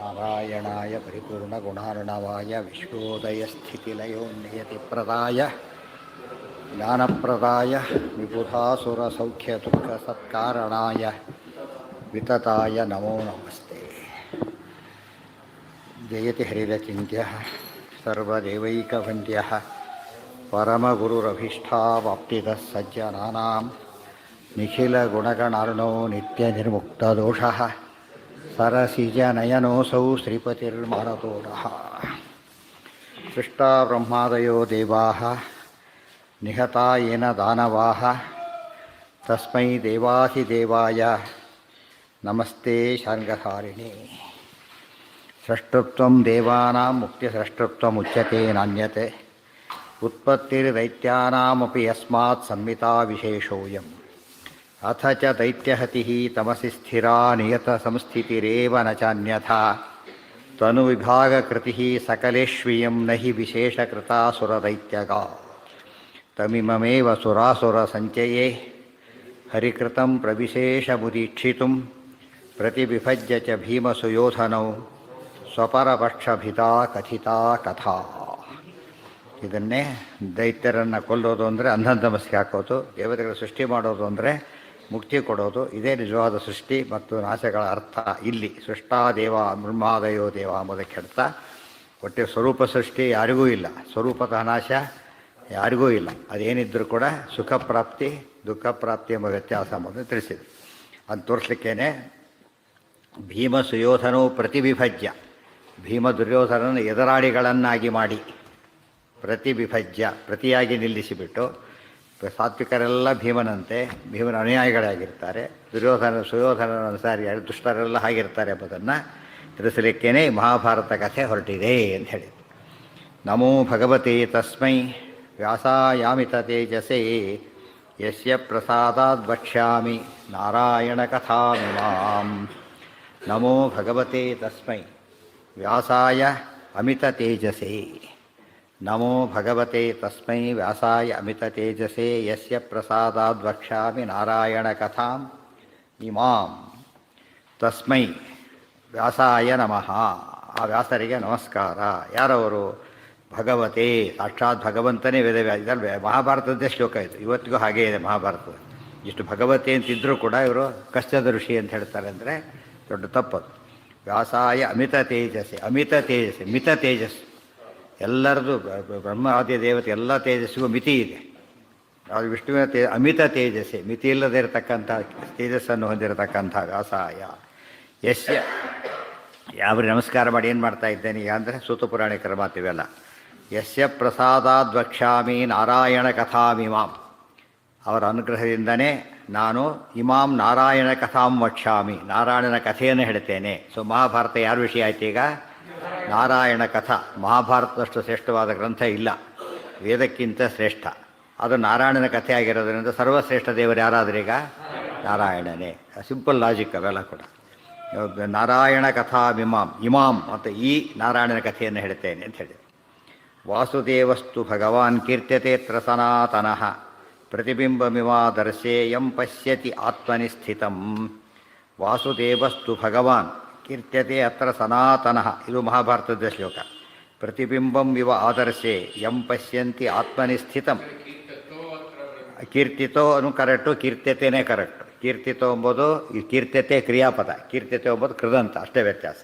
ನಾರಾಯಣಾಯ ಪರಿಪೂರ್ಣಗುಣಾರ್ಣವಾಯ ವಿಶ್ವೋದಯಸ್ಥಿತಿಲಯೋನ್ನಿಯತಿಪ್ರದಾಯ ಜ್ಞಾನಪ್ರದಾಯ ವಿಬುಧಾಸುರಸೌಖ್ಯದುಃಖಸತ್ಕಾರಣಾಯ ವಿತತಾಯ ನಮೋ ನಮಸ್ತೆ. ಜಯತಿ ಹರಿರಚಿಂತ್ಯಃ ಸರ್ವದೇವೈಕವಂದ್ಯಃ ಪರಮಗುರುರಭೀಷ್ಟಾವಾಪ್ತಿತಃ ಸಜ್ಜನಾನಾಂ ನಿಖಿಲಗುಣಗಣಾರ್ಣೋ ನಿತ್ಯನಿರ್ಮುಕ್ತದೋಷಃ ಸರಸಿಜನಯನೋऽಸೌ ಶ್ರೀಪತಿರ್ಮಾನತೋರಃ. ಸೃಷ್ಟಾ ಬ್ರಹ್ಮಾದಯೋ ದೇವಾಃ ನಿಹತಾ ಯೇನ ದಾನವಾಃ ತಸ್ಮೈ ದೇವಾಧಿದೇವಾಯ ನಮಸ್ತೆ ಶಾರ್ಂಗಧಾರಿಣಿ. ಸೃಷ್ಟೃತ್ವಂ ದೇವಾನಾಂ ಮುಕ್ತಿಸೃಷ್ಟೃತ್ವಮುಚ್ಯತೆ ನಾನ್ಯತೆ ಉತ್ಪತ್ತಿರ್ದೈತ್ಯಾನಾಮಪಿ ಯಸ್ಮಾತ್ ಸಂಹಿತಾ ವಿಶೇಷೋಯಂ. ಅಥ ಚ ದೈತ್ಯಹತಿಃ ತಮಸಿ ಸ್ಥಿರಾ ನಿಯತ ಸಂಸ್ಥಿತಿರೇವ ನ ಚಾನ್ಯಥಾ ತನುವಿಭಾಗಕೃತಿಃ ಸಕಲೇಶ್ವಿಯಂ ನ ಹಿ ವಿಶೇಷಕೃತಾಸುರದೈತ್ಯಗಾ. ತಮಿಮಮೇವ ಸುರಾಸುರಸಂಚಯೇ ಹರಿಕೃತಂ ಪ್ರವಿಶೇಷಮುದೀಕ್ಷಿತುಂ ಪ್ರತಿವಿಭಜ್ಯ ಚ ಭೀಮಸುಯೋಧನೌ ಸ್ವಪರಪಕ್ಷಭಿತಾ ಕಥಿತಾ ಕಥಾ. ಇದನ್ನೇ ದೈತ್ಯರನ್ನು ಕೊಲ್ಲೋದು ಅಂದರೆ ಅಂಧಂತಮಸ್ಗೆ ಹಾಕೋದು, ದೇವತೆಗಳ ಸೃಷ್ಟಿ ಮಾಡೋದು ಅಂದರೆ ಮುಕ್ತಿ ಕೊಡೋದು. ಇದೇ ನಿಜವಾದ ಸೃಷ್ಟಿ ಮತ್ತು ನಾಶಗಳ ಅರ್ಥ. ಇಲ್ಲಿ ಸೃಷ್ಟಾ ದೇವ ಬ್ರಹ್ಮಾದಯೋ ದೇವ ಎಂಬುದಕ್ಕೆ ಅರ್ಥ. ಒಟ್ಟೆ ಸ್ವರೂಪ ಸೃಷ್ಟಿ ಯಾರಿಗೂ ಇಲ್ಲ, ಸ್ವರೂಪತಃ ನಾಶ ಯಾರಿಗೂ ಇಲ್ಲ. ಅದೇನಿದ್ರೂ ಕೂಡ ಸುಖ ಪ್ರಾಪ್ತಿ ದುಃಖ ಪ್ರಾಪ್ತಿ ಎಂಬ ವ್ಯತ್ಯಾಸ ಎಂಬುದನ್ನು ತಿಳಿಸಿದೆ. ಅದು ತೋರಿಸ್ಲಿಕ್ಕೇನೆ ಭೀಮ ಸುಯೋಧನವು ಪ್ರತಿವಿಭಜ್ಯ, ಭೀಮ ದುರ್ಯೋಧನನ ಎದುರಾಳಿಗಳನ್ನಾಗಿ ಮಾಡಿ ಪ್ರತಿವಿಭಜ್ಯ ಪ್ರತಿಯಾಗಿ ನಿಲ್ಲಿಸಿಬಿಟ್ಟು, ಸಾತ್ವಿಕರೆಲ್ಲ ಭೀಮನಂತೆ ಭೀಮನ ಅನುಯಾಯಿಗಳಾಗಿರ್ತಾರೆ, ಸುಯೋಧನನ ಅನುಸಾರಿಯಾಗಿ ದುಷ್ಟರೆಲ್ಲ ಹಾಗಿರ್ತಾರೆ ಎಂಬುದನ್ನು ತಿಳಿಸಲಿಕ್ಕೇನೆ ಮಹಾಭಾರತ ಕಥೆ ಹೊರಟಿದೆ ಅಂತ ಹೇಳಿ. ನಮೋ ಭಗವತೆ ತಸ್ಮೈ ವ್ಯಾಸಾಯಾಮಿತ ತೇಜಸೇ ಯಸ್ಯ ಪ್ರಸಾದಾದ್ ವಕ್ಷ್ಯಾಮಿ ನಾರಾಯಣ ಕಥಾಮಿಮಾಂ. ನಮೋ ಭಗವತೆ ತಸ್ಮೈ ವ್ಯಾಸಾಯ ಅಮಿತ ತೇಜಸೇ. ನಮೋ ಭಗವತೆ ತಸ್ಮೈ ವ್ಯಾಸಾಯ ಅಮಿತ ತೇಜಸೇ ಯಸ್ಯ ಪ್ರಸಾದಾದ್ ವಕ್ಷ್ಯಾಮಿ ನಾರಾಯಣ ಕಥಾಂ ಇಮಾಂ. ತಸ್ಮೈ ವ್ಯಾಸಾಯ ನಮಃ. ಆ ವ್ಯಾಸರಿಗೆ ನಮಸ್ಕಾರ. ಯಾರವರು? ಭಗವತೆ, ಸಾಕ್ಷಾತ್ ಭಗವಂತನೇ ವೇದವ್ಯಾಸ. ಇದರಲ್ಲಿ ಮಹಾಭಾರತದ್ದೇ ಶ್ಲೋಕ ಇದು, ಇವತ್ತಿಗೂ ಹಾಗೇ ಇದೆ ಮಹಾಭಾರತದ. ಇಷ್ಟು ಭಗವತೆ ಅಂತಿದ್ದರೂ ಕೂಡ ಇವರು ಕಷ್ಟದ ಋಷಿ ಅಂತ ಹೇಳ್ತಾರೆ ಅಂದರೆ ದೊಡ್ಡ ತಪ್ಪದು. ವ್ಯಾಸಾಯ ಅಮಿತ ತೇಜಸ್ಸೆ, ಅಮಿತ ತೇಜಸ್ಸೆ, ಮಿತ ತೇಜಸ್ಸು. ಎಲ್ಲರದು ಬ್ರಹ್ಮಾದಿ ದೇವತೆ ಎಲ್ಲ ತೇಜಸ್ಸಿಗೂ ಮಿತಿ ಇದೆ. ಅದು ವಿಷ್ಣುವಿನ ಅಮಿತ ತೇಜಸ್ಸೆ, ಮಿತಿ ಇಲ್ಲದೆ ಇರತಕ್ಕಂಥ ತೇಜಸ್ಸನ್ನು ಹೊಂದಿರತಕ್ಕಂಥ ವ್ಯಾಸಾಯ. ಯಸ್ಯ ಯಾವ್ರಿ ನಮಸ್ಕಾರ ಮಾಡಿ ಏನು ಮಾಡ್ತಾ ಇದ್ದೇನೆ ಈಗ ಅಂದರೆ ಸೂತ ಪುರಾಣಿಕರ ಮಾತಿವೆಲ್ಲ. ಯಸ್ಯ ಪ್ರಸಾದಾದ್ ವಕ್ಷ್ಯಾಮಿ ನಾರಾಯಣ ಕಥಾಮಿಮಾಂ. ಅವರ ಅನುಗ್ರಹದಿಂದನೇ ನಾನು ಇಮಾಂ ನಾರಾಯಣ ಕಥಾಂ ವಕ್ಷ್ಯಾಮಿ, ನಾರಾಯಣನ ಕಥೆಯನ್ನು ಹೇಳ್ತೇನೆ. ಸೊ ಮಹಾಭಾರತ ಯಾರ ವಿಷಯ ಆಯ್ತು ಈಗ? ನಾರಾಯಣ ಕಥಾ. ಮಹಾಭಾರತದಷ್ಟು ಶ್ರೇಷ್ಠವಾದ ಗ್ರಂಥ ಇಲ್ಲ, ವೇದಕ್ಕಿಂತ ಶ್ರೇಷ್ಠ. ಅದು ನಾರಾಯಣನ ಕಥೆ ಆಗಿರೋದ್ರಿಂದ ಸರ್ವಶ್ರೇಷ್ಠ ದೇವರು ಯಾರಾದ್ರೀಗ? ನಾರಾಯಣನೇ. ಸಿಂಪಲ್ ಲಾಜಿಕ್ ಅವೆಲ್ಲ ಕೂಡ. ನಾರಾಯಣ ಕಥಾ ಇಮಾಂ, ಇಮಾಂ ಮತ್ತು ಈ ನಾರಾಯಣನ ಕಥೆಯನ್ನು ಹೇಳ್ತೇನೆ ಅಂತ ಹೇಳಿ. ವಾಸುದೇವಸ್ತು ಭಗವಾನ್ ಕೀರ್ತ್ಯತೆತ್ರ ಸನಾತನಃ ಪ್ರತಿಬಿಂಬಮಿವಾದರ್ಶೇ ಯಂ ಪಶ್ಯತಿ ಆತ್ಮನಿ ಸ್ಥಿತಂ. ವಾಸುದೇವಸ್ತು ಭಗವಾನ್ ಕೀರ್ತ್ಯತೆ ಅತ್ರ ಸನಾತನಃ. ಇದು ಮಹಾಭಾರತದ ಶ್ಲೋಕ. ಪ್ರತಿಬಿಂಬಂ ಇವ ಆದರ್ಶೆ ಯಂ ಪಶ್ಯಂತಿ ಆತ್ಮನಿ ಸ್ಥಿತಂ. ಕೀರ್ತಿತೋ ಅನು ಕರೆಕ್ಟು, ಕೀರ್ತ್ಯತೆಯೇ ಕರೆಕ್ಟು. ಕೀರ್ತಿತೋ ಎಂಬುದು ಈ ಕೀರ್ತ್ಯತೆ ಕ್ರಿಯಾಪದ, ಕೀರ್ತ್ಯತೆ ಎಂಬುದು ಕೃದಂತ, ಅಷ್ಟೇ ವ್ಯತ್ಯಾಸ.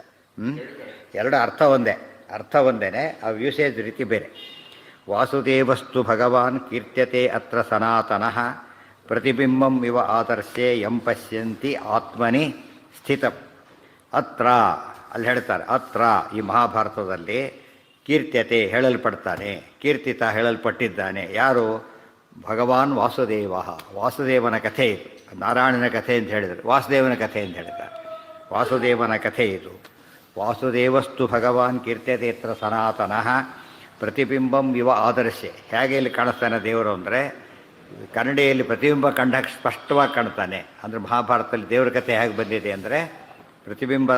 ಎರಡು ಅರ್ಥ ಒಂದೇ, ಅರ್ಥ ಒಂದೇ, ಆ ಯೂಸೇಜ್ ರೀತಿ ಬೇರೆ. ವಾಸುದೇವಸ್ತು ಭಗವಾನ್ ಕೀರ್ತ್ಯತೆ ಅತ್ರ ಸನಾತನಃ ಪ್ರತಿಬಿಂಬಂ ಇವ ಆದರ್ಶೆ ಯಂ ಪಶ್ಯಂತಿ ಆತ್ಮನಿ ಸ್ಥಿತಂ. ಅತ್ರ ಅಲ್ಲಿ ಹೇಳ್ತಾರೆ, ಅತ್ರ ಈ ಮಹಾಭಾರತದಲ್ಲಿ ಕೀರ್ತ್ಯತೆ ಹೇಳಲ್ಪಡ್ತಾನೆ, ಕೀರ್ತಿತ ಹೇಳಲ್ಪಟ್ಟಿದ್ದಾನೆ. ಯಾರು? ಭಗವಾನ್ ವಾಸುದೇವ. ವಾಸುದೇವನ ಕಥೆ ಇದು. ನಾರಾಯಣನ ಕಥೆ ಅಂತ ಹೇಳಿದರು, ವಾಸುದೇವನ ಕಥೆ ಅಂತ ಹೇಳಿದ್ದಾರೆ. ವಾಸುದೇವನ ಕಥೆ ಇದು. ವಾಸುದೇವಸ್ತು ಭಗವಾನ್ ಕೀರ್ತ್ಯತೆ ಅತ್ರ ಸನಾತನಃ ಪ್ರತಿಬಿಂಬಂ ಇವ ಆದರ್ಶೆ. ಹೇಗೆ ಇಲ್ಲಿ ಕಾಣಿಸ್ತಾನೆ ದೇವರು ಅಂದರೆ, ಕನ್ನಡಿಯಲ್ಲಿ ಪ್ರತಿಬಿಂಬ ಕಂಡಾಗ ಸ್ಪಷ್ಟವಾಗಿ ಕಾಣ್ತಾನೆ. ಅಂದರೆ ಮಹಾಭಾರತದಲ್ಲಿ ದೇವರ ಕಥೆ ಹೇಗೆ ಬಂದಿದೆ ಅಂದರೆ, ಪ್ರತಿಬಿಂಬ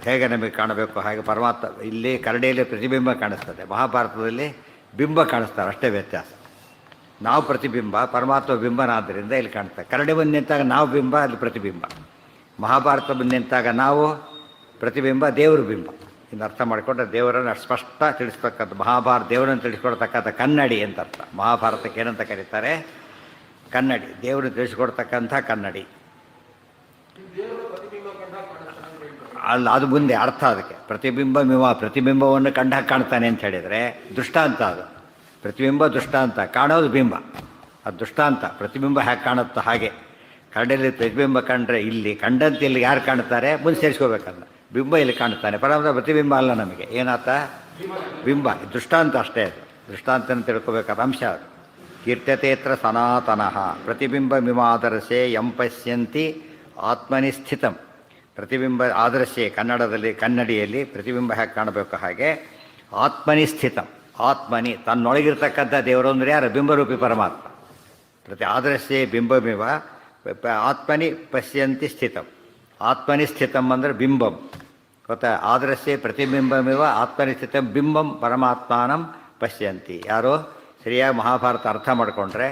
ಹೇಗೆ ನಮಗೆ ಕಾಣಬೇಕು ಹಾಗೆ ಪರಮಾತ್ಮ ಇಲ್ಲಿ ಕನ್ನಡಿಯಲ್ಲಿ ಪ್ರತಿಬಿಂಬ ಕಾಣಿಸ್ತದೆ, ಮಹಾಭಾರತದಲ್ಲಿ ಬಿಂಬ ಕಾಣಿಸ್ತಾರೆ, ಅಷ್ಟೇ ವ್ಯತ್ಯಾಸ. ನಾವು ಪ್ರತಿಬಿಂಬ, ಪರಮಾತ್ಮ ಬಿಂಬನಾದ್ದರಿಂದ ಇಲ್ಲಿ ಕಾಣ್ತಾರೆ. ಕನ್ನಡಿ ಬಂದು ನಿಂತಾಗ ನಾವು ಬಿಂಬ, ಅಲ್ಲಿ ಪ್ರತಿಬಿಂಬ. ಮಹಾಭಾರತ ಬಂದು ನಿಂತಾಗ ನಾವು ಪ್ರತಿಬಿಂಬ ದೇವರು ಬಿಂಬ. ಇನ್ನು ಅರ್ಥ ಮಾಡಿಕೊಂಡ್ರೆ ದೇವರನ್ನು ಸ್ಪಷ್ಟ ತಿಳಿಸ್ತಕ್ಕಂಥ ಮಹಾಭಾರತ ದೇವರನ್ನು ತಿಳಿಸ್ಕೊಡ್ತಕ್ಕಂಥ ಕನ್ನಡಿ ಅಂತ ಅರ್ಥ. ಮಹಾಭಾರತಕ್ಕೆ ಏನಂತ ಕರೀತಾರೆ? ಕನ್ನಡಿ. ದೇವರನ್ನು ತಿಳಿಸ್ಕೊಡ್ತಕ್ಕಂಥ ಕನ್ನಡಿ ಅಲ್ಲ, ಅದು ಮುಂದೆ ಅರ್ಥ ಅದಕ್ಕೆ. ಪ್ರತಿಬಿಂಬವನ್ನು ಕಂಡಾಗ ಕಾಣ್ತಾನೆ ಅಂತ ಹೇಳಿದರೆ ದೃಷ್ಟಾಂತ ಅದು. ಪ್ರತಿಬಿಂಬ ದೃಷ್ಟಾಂತ, ಕಾಣೋದು ಬಿಂಬ, ಅದು ದೃಷ್ಟಾಂತ. ಪ್ರತಿಬಿಂಬ ಹೇಗೆ ಕಾಣುತ್ತೋ ಹಾಗೆ ಕರಡಲ್ಲಿ ಪ್ರತಿಬಿಂಬ ಕಂಡ್ರೆ ಇಲ್ಲಿ ಕಂಡಂತೆ ಇಲ್ಲಿ ಯಾರು ಕಾಣ್ತಾರೆ ಮುಂದೆ ಸೇರಿಸ್ಕೋಬೇಕಲ್ಲ. ಬಿಂಬ ಇಲ್ಲಿ ಕಾಣ್ತಾನೆ, ಪರಮಾತ್ಮ ಪ್ರತಿಬಿಂಬ ಅಲ್ಲ ನಮಗೆ. ಏನಾತ? ಬಿಂಬ. ದೃಷ್ಟಾಂತ ಅಷ್ಟೇ ಅದು. ದೃಷ್ಟಾಂತನ ತಿಳ್ಕೊಬೇಕಾದ ಅಂಶ ಅದು. ಕೀರ್ತ್ಯತೇತ್ರ ಸನಾತನಃ ಪ್ರತಿಬಿಂಬ ಮಿಮಾದರಸೆ ಯಂ ಪಶ್ಯಂತಿ ಆತ್ಮನಿ ಸ್ಥಿತಂ. ಪ್ರತಿಬಿಂಬ ಆದರ್ಶೆ ಕನ್ನಡದಲ್ಲಿ ಕನ್ನಡಿಯಲ್ಲಿ ಪ್ರತಿಬಿಂಬ ಹೇಗೆ ಕಾಣಬೇಕು ಹಾಗೆ ಆತ್ಮನಿ ಸ್ಥಿತಂ. ಆತ್ಮನಿ ತನ್ನೊಳಗಿರ್ತಕ್ಕಂಥ ದೇವರು ಅಂದರೆ ಯಾರು? ಬಿಂಬರೂಪಿ ಪರಮಾತ್ಮ. ಪ್ರತಿ ಆದರ್ಶೆ ಬಿಂಬಮಿವ ಆತ್ಮನಿ ಪಶ್ಯಂತಿ ಸ್ಥಿತಂ. ಆತ್ಮನಿ ಸ್ಥಿತಂ ಅಂದರೆ ಬಿಂಬಂ, ಗೊತ್ತಾ? ಆದರ್ಶೆ ಪ್ರತಿಬಿಂಬಮಿವ ಆತ್ಮನಿ ಸ್ಥಿತಂ ಬಿಂಬಂ ಪರಮಾತ್ಮಾನಂ ಪಶ್ಯಂತಿ. ಯಾರೋ ಸರಿಯಾಗಿ ಮಹಾಭಾರತ ಅರ್ಥ ಮಾಡಿಕೊಂಡ್ರೆ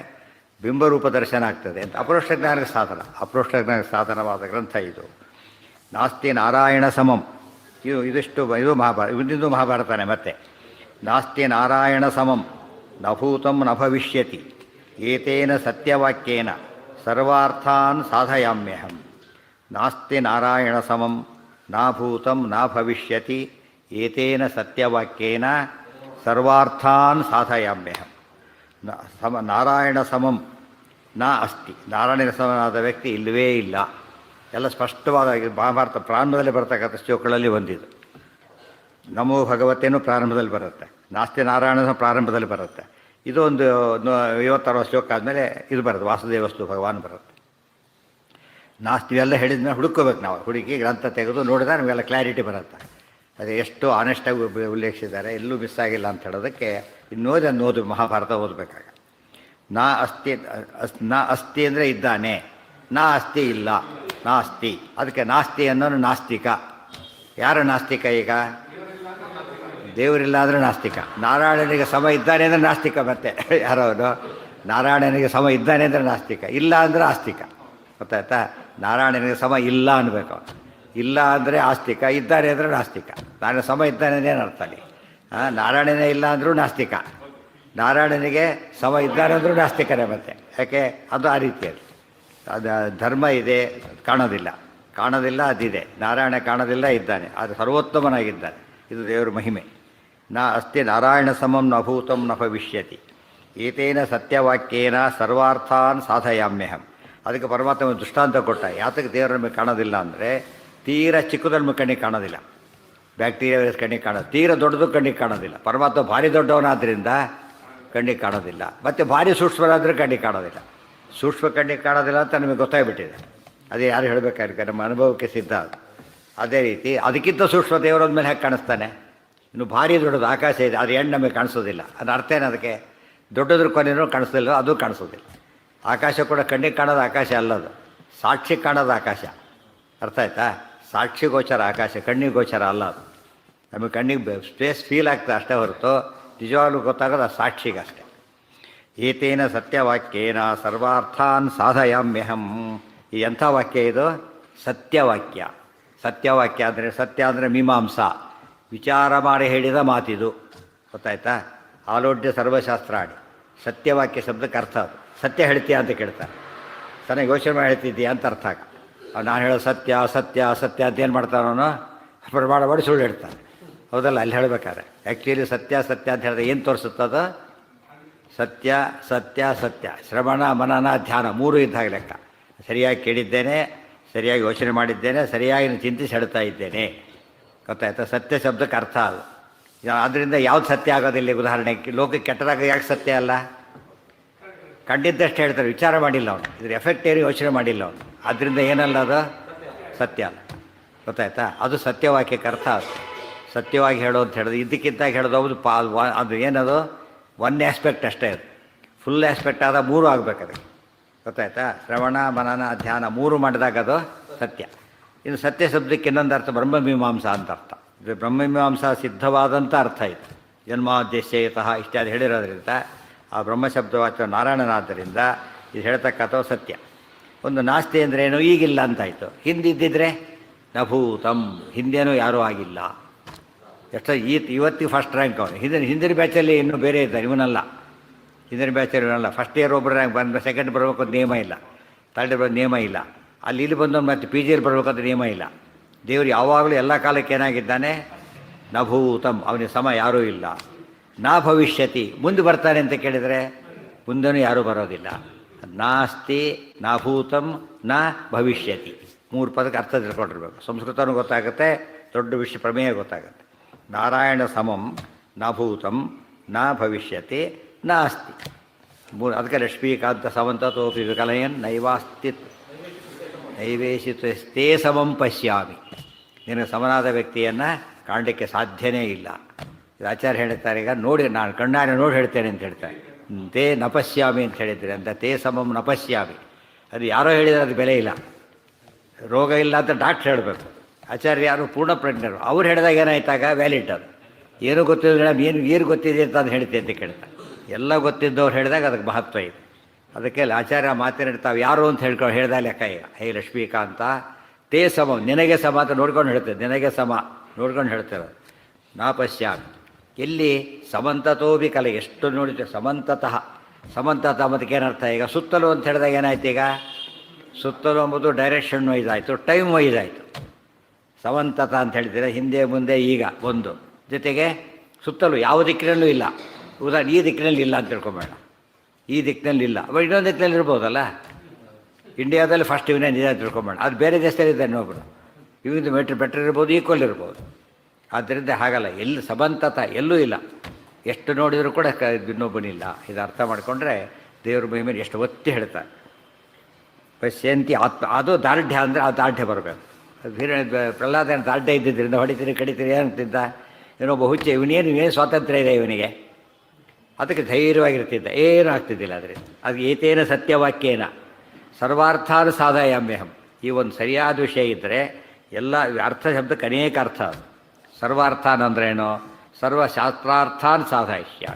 ಬಿಂಬರೂಪ ದರ್ಶನ ಆಗ್ತದೆ ಅಂತ. ಅಪರೋಕ್ಷ ಜ್ಞಾನಕ್ಕೆ ಸಾಧನ, ಅಪರೋಕ್ಷ ಜ್ಞಾನಕ್ಕೆ ಸಾಧನವಾದ ಗ್ರಂಥ ಇದು. ನಾಸ್ತಿ ನಾರಾಯಣ ಸಮಂ. ಇದು ಮಹಾಭಾರತ, ಇಂದು ಮಹಾಭಾರತನೇ. ಮತ್ತೆ ನಾಸ್ತಿ ನಾರಾಯಣ ಸಮಂ ನಭೂತಂ ನ ಭವಿಷ್ಯತಿ ಏತೇನ ಸತ್ಯವಾಕ್ಯೇನ ಸರ್ವಾರ್ಥಾನ್ ಸಾಧಯಾಮ್ಯಹಂ. ನಾಸ್ತಿ ನಾರಾಯಣ ಸಮಂ ನಾಭೂತಂ ನ ಭವಿಷ್ಯತಿ ಏತೇನ ಸತ್ಯವಾಕ್ಯೇನ ಸರ್ವಾರ್ಥಾನ್ ಸಾಧಯಾಮ್ಯಹಂ. ನಾರಾಯಣ ಸಮಂ ನ ಅಸ್ತಿ. ನಾರಾಯಣ ಸಮನಾದ ವ್ಯಕ್ತಿ ಇಲ್ಲವೇ ಇಲ್ಲ. ಎಲ್ಲ ಸ್ಪಷ್ಟವಾದ ಮಹಾಭಾರತ ಪ್ರಾರಂಭದಲ್ಲಿ ಬರ್ತಕ್ಕಂಥ ಶ್ಲೋಕಗಳಲ್ಲಿ ಒಂದಿದು. ನಮೋ ಭಗವತೇನು ಪ್ರಾರಂಭದಲ್ಲಿ ಬರುತ್ತೆ, ನಾಸ್ತಿ ನಾರಾಯಣ ಪ್ರಾರಂಭದಲ್ಲಿ ಬರುತ್ತೆ. ಇದು ಒಂದು 50-60 ಶ್ಲೋಕ ಆದಮೇಲೆ ಇದು ಬರುತ್ತೆ, ವಾಸುದೇವಸ್ತು ಭಗವಾನ್ ಬರುತ್ತೆ. ನಾಸ್ತಿ ಇವೆಲ್ಲ ಹೇಳಿದ್ಮೇಲೆ ಹುಡುಕೋಬೇಕು ನಾವು. ಹುಡುಕಿ ಗ್ರಂಥ ತೆಗೆದು ನೋಡಿದ್ರೆ ನಮಗೆಲ್ಲ ಕ್ಲಾರಿಟಿ ಬರುತ್ತೆ. ಅದು ಎಷ್ಟು ಆನೆಸ್ಟಾಗಿ ಉಲ್ಲೇಖಿಸಿದ್ದಾರೆ, ಎಲ್ಲೂ ಮಿಸ್ ಆಗಿಲ್ಲ ಅಂತ ಹೇಳೋದಕ್ಕೆ ಇನ್ನೋದು ಅದನ್ನು ಓದು, ಮಹಾಭಾರತ ಓದಬೇಕಾಗ. ನಾ ಅಸ್ತಿ ಅಂದರೆ ಇದ್ದಾನೆ, ನಾ ಅಸ್ತಿ ಇಲ್ಲ, ನಾಸ್ತಿ. ಅದಕ್ಕೆ ನಾಸ್ತಿ ಅನ್ನೋನು ನಾಸ್ತಿಕ. ಯಾರು ನಾಸ್ತಿಕ? ಈಗ ದೇವರಿಲ್ಲ ಅಂದರೆ ನಾಸ್ತಿಕ. ನಾರಾಯಣನಿಗೆ ಸಮ ಇದ್ದಾನೆ ಅಂದರೆ ನಾಸ್ತಿಕ. ಮತ್ತೆ ಯಾರೋ ನಾರಾಯಣನಿಗೆ ಸಮ ಇದ್ದಾನೆ ಅಂದರೆ ನಾಸ್ತಿಕ, ಇಲ್ಲ ಅಂದರೆ ಆಸ್ತಿಕ. ಗೊತ್ತಾಯ್ತಾ? ನಾರಾಯಣನಿಗೆ ಸಮ ಇಲ್ಲ ಅನ್ಬೇಕು. ಇಲ್ಲ ಅಂದರೆ ಆಸ್ತಿಕ, ಇದ್ದಾನೆ ಅಂದರೆ ನಾಸ್ತಿಕ. ನಾನು ಸಮ ಇದ್ದಾನೆ ಏನು ಅರ್ಥ ಅಲ್ಲಿ? ನಾರಾಯಣನೇ ಇಲ್ಲ ಅಂದರೂ ನಾಸ್ತಿಕ, ನಾರಾಯಣನಿಗೆ ಸಮ ಇದ್ದಾನೆ ಅಂದರೂ ನಾಸ್ತಿಕನೇ. ಮತ್ತೆ ಯಾಕೆ? ಅದು ಆ ರೀತಿಯಲ್ಲಿ ಅದು ಧರ್ಮ ಇದೆ, ಕಾಣೋದಿಲ್ಲ, ಕಾಣೋದಿಲ್ಲ ಅದಿದೆ. ನಾರಾಯಣ ಕಾಣೋದಿಲ್ಲ, ಇದ್ದಾನೆ, ಅದು ಸರ್ವೋತ್ತಮನಾಗಿದ್ದಾನೆ. ಇದು ದೇವರ ಮಹಿಮೆ. ನಾ ಅಸ್ತಿ ನಾರಾಯಣ ಸಮಂ ನ ಭೂತಂ ನ ಭವಿಷ್ಯತಿ ಏತೇನ ಸತ್ಯವಾಕ್ಯೇನ ಸರ್ವಾರ್ಥಾನ್ ಸಾಧಯಾಮ್ಯಹಂ. ಅದಕ್ಕೆ ಪರಮಾತ್ಮ ದೃಷ್ಟಾಂತ ಕೊಟ್ಟ. ಯಾತಕ್ಕೆ ದೇವರ ನಮಗೆ ಕಾಣೋದಿಲ್ಲ ಅಂದರೆ, ತೀರ ಚಿಕ್ಕದಲ್ಲಿ ಕಣ್ಣಿಗೆ ಕಾಣೋದಿಲ್ಲ, ಬ್ಯಾಕ್ಟೀರಿಯಾ ವೈರಸ್ ಕಣ್ಣಿಗೆ ಕಾಣೋದು. ತೀರ ದೊಡ್ಡದು ಕಣ್ಣಿಗೆ ಕಾಣೋದಿಲ್ಲ. ಪರಮಾತ್ಮ ಭಾರಿ ದೊಡ್ಡವನಾದ್ದರಿಂದ ಕಣ್ಣಿಗೆ ಕಾಣೋದಿಲ್ಲ. ಮತ್ತು ಭಾರಿ ಸೂಕ್ಷ್ಮರಾದರೆ ಕಣ್ಣಿಗೆ ಕಾಣೋದಿಲ್ಲ. ಸೂಕ್ಷ್ಮ ಕಣ್ಣಿಗೆ ಕಾಣೋದಿಲ್ಲ ಅಂತ ನಮಗೆ ಗೊತ್ತಾಗ್ಬಿಟ್ಟಿದೆ. ಅದೇ ಯಾರು ಹೇಳಬೇಕಾದ್ರೆ ನಮ್ಮ ಅನುಭವಕ್ಕೆ ಸಿದ್ಧ ಅದು. ಅದೇ ರೀತಿ ಅದಕ್ಕಿಂತ ಸೂಕ್ಷ್ಮ ದೇವರ ಮೇಲೆ ಹೇಗೆ ಕಾಣಿಸ್ತಾನೆ? ಇನ್ನು ಭಾರಿ ದೊಡ್ಡದು ಆಕಾಶ ಇದೆ, ಅದು ಹೆಣ್ಣು ನಮಗೆ ಕಾಣಿಸೋದಿಲ್ಲ. ಅದು ಅರ್ಥ ಏನು? ಅದಕ್ಕೆ ದೊಡ್ಡದ್ರ ಕೊನೆಯೂ ಕಾಣಿಸೋದಿಲ್ಲ, ಅದು ಕಾಣಿಸೋದಿಲ್ಲ. ಆಕಾಶ ಕೂಡ ಕಣ್ಣಿಗೆ ಕಾಣೋದು ಆಕಾಶ ಅಲ್ಲದು, ಸಾಕ್ಷಿ ಕಾಣೋದು ಆಕಾಶ. ಅರ್ಥ ಆಯ್ತಾ? ಸಾಕ್ಷಿ ಗೋಚರ ಆಕಾಶ, ಕಣ್ಣಿಗೆ ಗೋಚರ ಅಲ್ಲ ಅದು. ನಮಗೆ ಕಣ್ಣಿಗೆ ಸ್ಪೇಸ್ ಫೀಲ್ ಆಗ್ತದೆ ಅಷ್ಟೇ ಹೊರತು ನಿಜವಾಗ್ಲೂ ಗೊತ್ತಾಗೋದು ಆ ಸಾಕ್ಷಿಗೆ ಅಷ್ಟೇ. ಏತೇನ ಸತ್ಯವಾಕ್ಯೇನ ಸರ್ವಾರ್ಥಾನ್ ಸಾಧಯಾಮ್ಯಹಂ. ಈ ಎಂಥ ವಾಕ್ಯ ಇದು? ಸತ್ಯವಾಕ್ಯ. ಸತ್ಯವಾಕ್ಯ ಅಂದರೆ, ಸತ್ಯ ಅಂದರೆ ಮೀಮಾಂಸಾ, ವಿಚಾರ ಮಾಡಿ ಹೇಳಿದ ಮಾತಿದು. ಗೊತ್ತಾಯ್ತಾ? ಆಲೋಡ್ಯ ಸರ್ವಶಾಸ್ತ್ರಾಡಿ. ಸತ್ಯವಾಕ್ಯ ಶಬ್ದಕ್ಕೆ ಅರ್ಥ ಅದು. ಸತ್ಯ ಹೇಳ್ತೀಯ ಅಂತ ಕೇಳ್ತಾರೆ. ಚೆನ್ನಾಗಿ ಯೋಚನೆ ಮಾಡಿ ಹೇಳ್ತಿದ್ದೀಯಾ ಅಂತ ಅರ್ಥ ಆಗ. ನಾನು ಹೇಳೋ ಸತ್ಯ ಸತ್ಯ ಸತ್ಯ ಅಂತ ಏನು ಮಾಡ್ತಾನವನು? ಪ್ರಮಾಣ ಮಾಡಿ ಸುಳ್ಳು ಹೇಳ್ತಾನೆ. ಹೌದಲ್ಲ? ಅಲ್ಲಿ ಹೇಳಬೇಕಾದ್ರೆ ಆ್ಯಕ್ಚುಲಿ ಸತ್ಯ ಸತ್ಯ ಅಂತ ಹೇಳಿದ್ರೆ ಏನು ತೋರಿಸುತ್ತದ? ಸತ್ಯ ಸತ್ಯ ಸತ್ಯ, ಶ್ರವಣ ಮನನ ಧ್ಯಾನ ಮೂರು ಇದ್ದಾಗ ಲೆಕ್ಕ. ಸರಿಯಾಗಿ ಕೇಳಿದ್ದೇನೆ, ಸರಿಯಾಗಿ ಯೋಚನೆ ಮಾಡಿದ್ದೇನೆ, ಸರಿಯಾಗಿ ಚಿಂತಿಸಿ ಹೇಳ್ತಾ ಇದ್ದೇನೆ. ಗೊತ್ತಾಯ್ತಾ? ಸತ್ಯ ಶಬ್ದಕ್ಕೆ ಅರ್ಥ ಅದು. ಆದ್ದರಿಂದ ಯಾವ್ದು ಸತ್ಯ ಆಗೋದಿಲ್ಲ? ಉದಾಹರಣೆಗೆ ಲೋಕಕ್ಕೆ ಕೆಟ್ಟದಾಗ ಯಾಕೆ ಸತ್ಯ ಅಲ್ಲ? ಕಂಡಿದ್ದಷ್ಟು ಹೇಳ್ತಾರೆ, ವಿಚಾರ ಮಾಡಿಲ್ಲ ಅವನು, ಇದ್ರ ಎಫೆಕ್ಟ್ ಏನು ಯೋಚನೆ ಮಾಡಿಲ್ಲ ಅವನು. ಆದ್ದರಿಂದ ಏನಲ್ಲ ಅದು? ಸತ್ಯ ಅಲ್ಲ. ಗೊತ್ತಾಯ್ತಾ? ಅದು ಸತ್ಯವಾಕ್ಯಕ್ಕೆ ಅರ್ಥ ಅದು. ಸತ್ಯವಾಗಿ ಹೇಳೋ ಅಂತ ಹೇಳೋದು, ಇದಕ್ಕಿಂತಾಗಿ ಹೇಳೋದು ಹೌದು ಅದು ಏನದು? ಒನ್ ಆಸ್ಪೆಕ್ಟ್ ಅಷ್ಟೇ ಅದು. ಫುಲ್ ಆಸ್ಪೆಕ್ಟ್ ಆದ ಮೂರು ಆಗಬೇಕು ಅದಕ್ಕೆ. ಗೊತ್ತಾಯ್ತಾ? ಶ್ರವಣ ಮನನ ಧ್ಯಾನ ಮೂರು ಮಾಡಿದಾಗ ಅದು ಸತ್ಯ. ಇನ್ನು ಸತ್ಯ ಶಬ್ದಕ್ಕೆ ಇನ್ನೊಂದು ಅರ್ಥ ಬ್ರಹ್ಮಮೀಮಾಂಸಾ ಅಂತ ಅರ್ಥ. ಇದು ಬ್ರಹ್ಮಮೀಮಾಂಸಾ ಸಿದ್ಧವಾದಂಥ ಅರ್ಥ ಇದು. ಜನ್ಮಾದ್ಯಶ್ಯತಃ ಇತ್ಯಾದಿ ಹೇಳಿರೋದ್ರಿಂದ ಆ ಬ್ರಹ್ಮಶಬ್ದವಾಚ ನಾರಾಯಣನಾದ್ದರಿಂದ ಇದು ಹೇಳ್ತಕ್ಕಂಥವು ಸತ್ಯ. ಒಂದು ನಾಸ್ತಿ ಅಂದರೆ ಏನು? ಈಗಿಲ್ಲ ಅಂತಾಯಿತು. ಹಿಂದಿದ್ದಿದ್ರೆ ನಭೂತಂ, ಹಿಂದೇನೂ ಯಾರೂ ಆಗಿಲ್ಲ. ಎಷ್ಟೋ ಇವತ್ತಿಗೆ ಫಸ್ಟ್ ರ್ಯಾಂಕ್ ಅವನು. ಹಿಂದಿನ ಬ್ಯಾಚಲ್ಲಿ ಇನ್ನೂ ಬೇರೆ ಇದ್ದಾರೆ, ಇವನಲ್ಲ. ಹಿಂದಿನ ಬ್ಯಾಚಲ್ಲಿ ಇವನಲ್ಲ. ಫಸ್ಟ್ ಇಯರ್ ಒಬ್ಬರು ರ್ಯಾಂಕ್ ಬಂದು ಸೆಕೆಂಡ್ ಬರಬೇಕು ಅಂತ ನಿಯಮ ಇಲ್ಲ, ಥರ್ಡ್ ಬರೋ ನಿಯಮ ಇಲ್ಲ. ಇಲ್ಲಿ ಬಂದು ಮತ್ತು ಪಿ ಜಿಯಲ್ಲಿ ಬರಬೇಕಂತ ನಿಯಮ ಇಲ್ಲ. ದೇವರು ಯಾವಾಗಲೂ ಎಲ್ಲ ಕಾಲಕ್ಕೆ ಏನಾಗಿದ್ದಾನೆ? ನಭೂತಂ, ಅವನಿಗೆ ಸಮ ಯಾರೂ ಇಲ್ಲ. ನಾ ಭವಿಷ್ಯತಿ, ಮುಂದೆ ಬರ್ತಾನೆ ಅಂತ ಕೇಳಿದರೆ ಮುಂದೆನೂ ಯಾರೂ ಬರೋದಿಲ್ಲ. ನಾಸ್ತಿ ನಾಭೂತಂ ನ ಭವಿಷ್ಯತಿ, 3 ಪದಕ್ಕೆ ಅರ್ಥ ತಿಳ್ಕೊಂಡಿರ್ಬೇಕು. ಸಂಸ್ಕೃತನೂ ಗೊತ್ತಾಗುತ್ತೆ, ದೊಡ್ಡ ವಿಷಯ ಪ್ರಮೇಯ ಗೊತ್ತಾಗುತ್ತೆ. ನಾರಾಯಣ ಸಮಂ ನಾಭೂತಂ ನ ಭವಿಷ್ಯತಿ ನಾಸ್ತಿ. ಅದಕ್ಕೆ ಲಕ್ಷ್ಮೀಕಾಂತ ಸಮಂತತೋಪಿ ವಿಕಲಯನ್ ನೈವಾಸ್ತಿ ನೈವೇಶಿತೇ ಸಮಂ ಪಶ್ಯಾಮಿ. ನಿನಗೆ ಸಮನಾದ ವ್ಯಕ್ತಿಯನ್ನು ಕಾಣಲಿಕ್ಕೆ ಸಾಧ್ಯನೇ ಇಲ್ಲ. ಇದು ಆಚಾರ್ಯ ಹೇಳ್ತಾರೆ. ಈಗ ನೋಡಿ, ನಾನು ಕಣ್ಣಾರೆ ನೋಡಿ ಹೇಳ್ತೇನೆ ಅಂತ ಹೇಳ್ತಾರೆ. ತೇ ನಪಶ್ಯಾಮಿ ಅಂತ ಹೇಳಿದರೆ ಅಂತ ತೇ ಸಮಂ ನಪಶ್ಯಾಮಿ. ಅದು ಯಾರೋ ಹೇಳಿದರೆ ಅದು ಬೆಲೆ ಇಲ್ಲ. ರೋಗ ಇಲ್ಲ ಅಂತ ಡಾಕ್ಟ್ರ್ ಹೇಳಬೇಕು. ಆಚಾರ್ಯ ಯಾರು ಪೂರ್ಣ ಪ್ರಜ್ಞರು, ಅವ್ರು ಹೇಳಿದಾಗ ಏನಾಯ್ತಾಗ ವ್ಯಾಲಿಡ್. ಅದು ಏನೂ ಗೊತ್ತಿಲ್ಲ, ಏನು ಗೊತ್ತಿದೆ ಅಂತ ಅದು ಹೇಳ್ತೆ ಅಂತ ಕೇಳ್ತಾರೆ. ಎಲ್ಲ ಗೊತ್ತಿದ್ದವ್ರು ಹೇಳಿದಾಗ ಅದಕ್ಕೆ ಮಹತ್ವ ಇದೆ. ಅದಕ್ಕೆ ಆಚಾರ್ಯ ಮಾತನಾಡ್ತಾವೆ ಯಾರು ಅಂತ ಹೇಳ್ದಾಗ ಲೆಕ್ಕ. ಈಗ ಹೇ ಲಕ್ಷ್ಮೀಕಾಂತ ತೇ ಸಮ, ನಿನಗೆ ಸಮ ಅಂತ ನೋಡ್ಕೊಂಡು ಹೇಳ್ತೇವೆ. ನಿನಗೆ ಸಮ ನೋಡ್ಕೊಂಡು ಹೇಳ್ತೇವೆ. ನಾ ಪಶ್ಯಾಮಿ, ಎಲ್ಲಿ ಸಮಂತತೋಬಿ ಕಲೆ, ಎಷ್ಟು ನೋಡಿದ್ದೇವೆ. ಸಮಂತತಃ, ಸಮಂತತಃ ಮತ್ತಕ್ಕೆ ಏನರ್ಥ? ಈಗ ಸುತ್ತಲೂ ಅಂತ ಹೇಳಿದಾಗ ಏನಾಯ್ತು? ಈಗ ಸುತ್ತಲೂ ಎಂಬುದು ಡೈರೆಕ್ಷನ್ ವೈಸ್ ಆಯಿತು, ಟೈಮ್ ವೈಸ್ ಆಯಿತು. ಸಮಂತತ ಅಂತ ಹೇಳಿದರೆ ಹಿಂದೆ ಮುಂದೆ ಈಗ ಒಂದು, ಜೊತೆಗೆ ಸುತ್ತಲೂ ಯಾವ ದಿಕ್ಕಿನಲ್ಲೂ ಇಲ್ಲ. ಉದಾಹರಣೆ ಈ ದಿಕ್ಕಿನಲ್ಲಿ ಇಲ್ಲ ಅಂತ ತಿಳ್ಕೊಬೇಡ, ಈ ದಿಕ್ಕಿನಲ್ಲಿ ಇಲ್ಲ, ಬಟ್ ಇನ್ನೊಂದು ದಿಕ್ಕಿನಲ್ಲಿ ಇರ್ಬೋದಲ್ಲ. ಇಂಡಿಯಾದಲ್ಲಿ ಫಸ್ಟ್ ಇವನೇ ನಿಜ ತಿಳ್ಕೊಬೇಡ, ಅದು ಬೇರೆ ದೇಶದಲ್ಲಿ ಇದೆ ಇನ್ನೊಬ್ಬರು, ಇವಿಂದು ಬೆಟರ್ ಇರ್ಬೋದು, ಈಕ್ವಲ್ ಇರ್ಬೋದು. ಆದ್ದರಿಂದ ಹಾಗಲ್ಲ, ಎಲ್ಲಿ ಸಮಂತತ ಎಲ್ಲೂ ಇಲ್ಲ. ಎಷ್ಟು ನೋಡಿದರೂ ಕೂಡ ಇನ್ನೊಬ್ಬನಿಲ್ಲ. ಇದು ಅರ್ಥ ಮಾಡಿಕೊಂಡ್ರೆ ದೇವ್ರ ಮಹಿಮೇಲೆ ಎಷ್ಟು ಒತ್ತಿ ಹೇಳ್ತಾರೆ. ಪಶ್ಯಂತಿ ಆತ್ಮ, ಅದು ದಾರ್ಢ್ಯ ಅಂದರೆ ಆ ದಾರ್ಢ್ಯ ಬರಬೇಕು. ಪ್ರಹ್ಲಾದನ ದಾರ್ಢ್ಯ ಇದ್ದಿದ್ದರಿಂದ ಹೊಡಿತೀರಿ ಕಡಿತೀರಿ ಏನಂತಿದ್ದ, ಏನೊಬ್ಬ ಹುಚ್ಚ, ಇವನೇನು ಸ್ವಾತಂತ್ರ್ಯ ಇದೆ ಇವನಿಗೆ, ಅದಕ್ಕೆ ಧೈರ್ಯವಾಗಿರ್ತಿದ್ದ, ಏನೂ ಆಗ್ತಿದ್ದಿಲ್ಲ ಅದರಿಂದ. ಅದು ಏತೇನ ಸತ್ಯವಾಕ್ಯೇನ ಸರ್ವಾರ್ಥಾನುಸಾಧಾಯಾಮ್ಯಹಂ. ಈ ಒಂದು ಸರಿಯಾದ ವಿಷಯ ಇದ್ದರೆ ಎಲ್ಲ ಅರ್ಥ ಶಬ್ದಕ್ಕೆ ಅನೇಕ ಅರ್ಥ. ಅದು ಸರ್ವಾರ್ಥಾನ್ ಅಂದ್ರೇನು? ಸರ್ವಶಾಸ್ತ್ರಾರ್ಥಾನ್ ಸಾಧಾಯಿಷ್ಯ,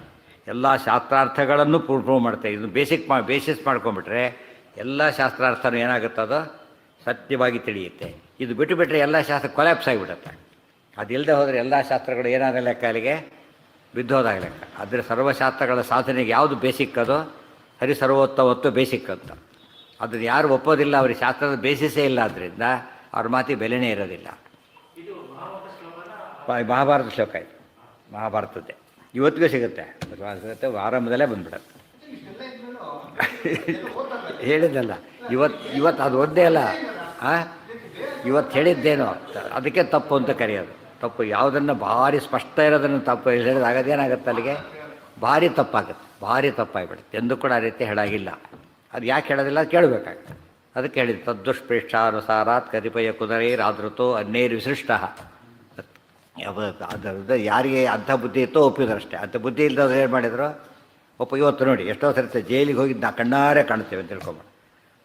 ಎಲ್ಲ ಶಾಸ್ತ್ರಾರ್ಥಗಳನ್ನು ಪ್ರೂವ್ ಮಾಡ್ತೇವೆ. ಇದು ಬೇಸಿಸ್ ಮಾಡ್ಕೊಂಬಿಟ್ರೆ ಎಲ್ಲ ಶಾಸ್ತ್ರಾರ್ಥನೂ ಏನಾಗುತ್ತದೋ ಸತ್ಯವಾಗಿ ತಿಳಿಯುತ್ತೆ. ಇದು ಬಿಟ್ಟುಬಿಟ್ರೆ ಎಲ್ಲ ಶಾಸ್ತ್ರ ಕೊಲ್ಯಾಪ್ಸ್ ಆಗಿಬಿಡುತ್ತೆ. ಅದಿಲ್ಲದೆ ಹೋದರೆ ಎಲ್ಲ ಶಾಸ್ತ್ರಗಳು ಏನಾದ ಲೆಕ್ಕ ಅಲ್ಲಿಗೆ ಬಿದ್ದೋದಾಗ ಲೆಕ್ಕ. ಆದರೆ ಸರ್ವಶಾಸ್ತ್ರಗಳ ಸಾಧನೆಗೆ ಯಾವುದು ಬೇಸಿಕ್? ಅದು ಹರಿಸರ್ವೋತ್ತಮತ್ವ ಬೇಸಿಕ್ ಅಂತ. ಅದನ್ನು ಯಾರು ಒಪ್ಪೋದಿಲ್ಲ, ಅವ್ರಿಗೆ ಶಾಸ್ತ್ರದ ಬೇಸಿಸೇ ಇಲ್ಲ. ಆದ್ದರಿಂದ ಅವ್ರ ಮಾತಿಗೆ ಬೆಲೆನೇ ಇರೋದಿಲ್ಲ. ಮಹಾಭಾರತ ಶ್ಲೋಕ ಇದು, ಮಹಾಭಾರತದ್ದೇ, ಇವತ್ತಿಗೂ ಸಿಗುತ್ತೆ. ಆರಂಭದಲ್ಲೇ ಬಂದ್ಬಿಡುತ್ತೆ. ಹೇಳಿದ್ದಲ್ಲ ಇವತ್ತು ಅದು ಒಂದೇ ಅಲ್ಲ, ಇವತ್ತು ಹೇಳಿದ್ದೇನೋ ಅದಕ್ಕೆ ತಪ್ಪು ಅಂತ ಕರೆಯೋದು. ತಪ್ಪು ಯಾವುದನ್ನು ಭಾರಿ ಸ್ಪಷ್ಟ ಇರೋದನ್ನು ತಪ್ಪು ಹೇಳಿದ್ರೆ ಆಗೋದೇನಾಗುತ್ತೆ, ಅಲ್ಲಿಗೆ ಭಾರಿ ತಪ್ಪಾಗುತ್ತೆ, ಭಾರಿ ತಪ್ಪಾಗಿಬಿಡುತ್ತೆ. ಎಂದು ಕೂಡ ಆ ರೀತಿ ಹೇಳಾಗಿಲ್ಲ. ಅದು ಯಾಕೆ ಹೇಳೋದಿಲ್ಲ ಕೇಳಬೇಕಾಗುತ್ತೆ. ಅದಕ್ಕೆ ಹೇಳಿದ್ದು ತದ್ದುಷ್ಪೇಕ್ಷಾನುಸಾರಾತ್ ಕತಿಪಯ ಕುದುರೈರಾದೃತೋ ಅನ್ಯೈರ್ ವಿಸೃಷ್ಟ. ಅದರದ್ದು ಯಾರಿಗೆ ಅಂಥ ಬುದ್ಧಿ ಇತ್ತೋ ಒಪ್ಪಿದ್ರಷ್ಟೇ. ಅಂಥ ಬುದ್ಧಿ ಇಲ್ಲದವ್ರು ಏನು ಮಾಡಿದ್ರು ಇವತ್ತು ನೋಡಿ ಎಷ್ಟೋ ಸರಿ ಜೈಲಿಗೆ ಹೋಗಿದ್ದು ನಾವು ಕಣ್ಣಾರೆ ಕಾಣ್ತೇವೆ ಅಂತ ತಿಳ್ಕೊಂಬ.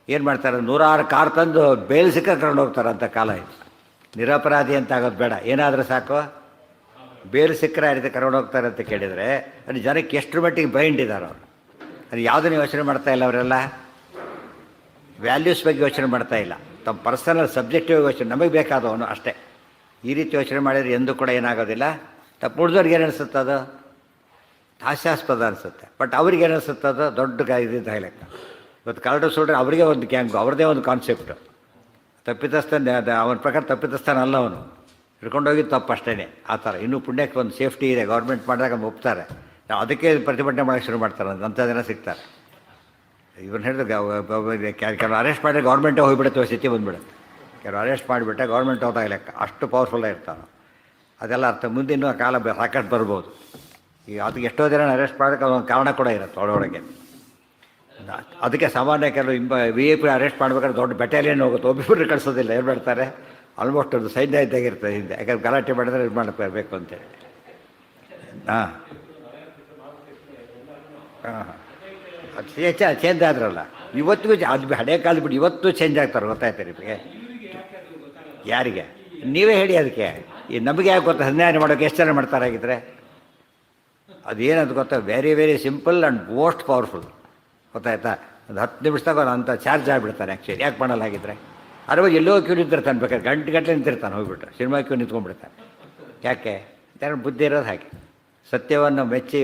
ಏನು ಮಾಡ್ತಾರೆ, 100 ಕಾರ್ ತಂದು ಬೇಲ್ ಸಿಕ್ಕ ಕರ್ಕೊಂಡು ಹೋಗ್ತಾರೆ ಅಂತ ಕಾಲ ಇತ್ತು. ನಿರಪರಾಧಿ ಅಂತ ಆಗೋದು ಬೇಡ, ಏನಾದರೂ ಸಾಕು ಬೇಲ್ ಸಿಕ್ಕರೆ ಆ ರೀತಿ ಕರ್ಕೊಂಡು ಹೋಗ್ತಾರೆ ಅಂತ ಕೇಳಿದರೆ ಅದು ಜನಕ್ಕೆ ಎಷ್ಟು ಮಟ್ಟಿಗೆ ಬೈಂಡ್ ಇದ್ದಾರೆ ಅವರು. ಅದು ಯಾವುದನ್ನು ಯೋಚನೆ ಮಾಡ್ತಾ ಇಲ್ಲ ಅವರೆಲ್ಲ. ವ್ಯಾಲ್ಯೂಸ್ ಬಗ್ಗೆ ಯೋಚನೆ ಮಾಡ್ತಾ ಇಲ್ಲ, ತಮ್ಮ ಪರ್ಸನಲ್ ಸಬ್ಜೆಕ್ಟಿವ್ ಯೋಚನೆ, ನಮಗೆ ಬೇಕಾದವನು ಅಷ್ಟೇ. ಈ ರೀತಿ ಯೋಚನೆ ಮಾಡಿದರೆ ಎಂದೂ ಕೂಡ ಏನಾಗೋದಿಲ್ಲ. ತಪ್ಪು ಉಳಿದವ್ರಿಗೆ ಏನು ಅನಿಸುತ್ತೆ, ಅದು ಹಾಸ್ಯಾಸ್ಪದ ಅನಿಸುತ್ತೆ. ಬಟ್ ಅವ್ರಿಗೆ ಏನು ಅನಿಸುತ್ತೆ, ಅದು ದೊಡ್ಡ ಇದ್ದಿದ್ದ ಲೆಕ್ಕ. ಇವತ್ತು ಕರಡು ಸುಡ್ರೆ ಅವರಿಗೆ ಒಂದು ಗ್ಯಾಂಗು, ಅವ್ರದ್ದೇ ಒಂದು ಕಾನ್ಸೆಪ್ಟು. ತಪ್ಪಿತಸ್ಥಾನ ಅವನ ಪ್ರಕಾರ ತಪ್ಪಿತಸ್ಥಾನ ಅಲ್ಲ, ಅವನು ಹಿಡ್ಕೊಂಡೋಗಿ ತಪ್ಪು ಅಷ್ಟೇ ಆ ಥರ. ಇನ್ನೂ ಪುಣ್ಯಕ್ಕೆ ಒಂದು ಸೇಫ್ಟಿ ಇದೆ, ಗೌರ್ಮೆಂಟ್ ಮಾಡಿದಾಗ ಒಪ್ತಾರೆ. ನಾವು ಅದಕ್ಕೆ ಪ್ರತಿಭಟನೆ ಮಾಡೋಕ್ಕೆ ಶುರು ಮಾಡ್ತಾರೆ, ಅಂಥ ಜನ ಸಿಗ್ತಾರೆ. ಇವನು ಹೇಳಿದ್ರೆ ಕೆಲವು ಅರೆಸ್ಟ್ ಮಾಡಿದ್ರೆ ಗೌರ್ಮೆಂಟೇ ಹೋಗಿಬಿಡುತ್ತೆ, ಸ್ಥಿತಿ ಬಂದುಬಿಡುತ್ತೆ. ಕೆಲವು ಅರೆಸ್ಟ್ ಮಾಡಿಬಿಟ್ಟೆ ಗೌರ್ಮೆಂಟ್ ಹೋದಾಗ ಲೆಕ್ಕ, ಅಷ್ಟು ಪವರ್ಫುಲ್ಲಾಗಿ ಇರ್ತಾವೆ. ಅದೆಲ್ಲ ಅರ್ಥ ಮುಂದಿನ ಕಾಲ ಸಾಕಷ್ಟು ಬರ್ಬೋದು. ಈಗ ಅದಕ್ಕೆ ಎಷ್ಟೋ ಜನ ಅರೆಸ್ಟ್ ಮಾಡೋಕ್ಕೆ ಅದೊಂದು ಕಾರಣ ಕೂಡ ಇರುತ್ತೆ ಒಳಗಡೆ. ಅದಕ್ಕೆ ಸಾಮಾನ್ಯ ಕೆಲವು VIP ಅರೆಸ್ಟ್ ಮಾಡ್ಬೇಕಾದ್ರೆ ದೊಡ್ಡ ಬೆಟಾಲಿಯನ್ ಹೋಗುತ್ತೆ, ಒಬ್ಬೊಬ್ಬರು ಕಳಿಸೋದಿಲ್ಲ. ಏನು ಮಾಡ್ತಾರೆ, ಆಲ್ಮೋಸ್ಟ್ ಒಂದು ಸೈನ್ಯ ಇದ್ದಾಗಿರ್ತದೆ ಹಿಂದೆ, ಯಾಕಂದ್ರೆ ಗಲಾಟೆ ಮಾಡಿದ್ರೆ ಇದು ಮಾಡಬೇಕು ಅಂತೇಳಿ. ಹಾಂ ಅದು ಚೇಂಜ್ ಆದ್ರಲ್ಲ. ಇವತ್ತಿಗೂ ಅದು ಹಳೆ ಕಾಲ ಬಿಟ್ಟು ಇವತ್ತು ಚೇಂಜ್ ಆಗ್ತಾರೆ, ಗೊತ್ತಾಯ್ತು ನಿಮಗೆ? ಯಾರಿಗೆ ನೀವೇ ಹೇಳಿ. ಅದಕ್ಕೆ ಈ ನಮಗೆ ಯಾಕೆ ಗೊತ್ತಾ, ಅನ್ಯಾಯ ಮಾಡೋಕ್ಕೆ ಎಷ್ಟು ಜನ ಮಾಡ್ತಾರಾಗಿದ್ದರೆ? ಅದೇನದು ಗೊತ್ತಾ, very very simple and most powerful, ಗೊತ್ತಾಯ್ತಾ? ಒಂದು 10 ನಿಮಿಷದಾಗ ಅಂಥ ಚಾರ್ಜ್ ಆಗಿಬಿಡ್ತಾನೆ. ಆ್ಯಕ್ಚುಲಿ ಯಾಕೆ ಮಾಡಲಾಗಿದ್ದರೆ ಅರವಾಗ ಎಲ್ಲೋ ಕ್ಯೂ ನಿಂತಿರ್ತಾನೆ, ಬೇಕಾದ್ರೆ ಗಂಟೆ ನಿಂತಿರ್ತಾನೆ, ಹೋಗ್ಬಿಟ್ಟು ಸಿನಿಮಾ ಕ್ಯೂ ನಿಂತ್ಕೊಂಡ್ಬಿಡ್ತಾನೆ. ಯಾಕೆ? ಯಾರು ಬುದ್ಧಿ ಇರೋದು ಹಾಗೆ. ಸತ್ಯವನ್ನು ಮೆಚ್ಚಿ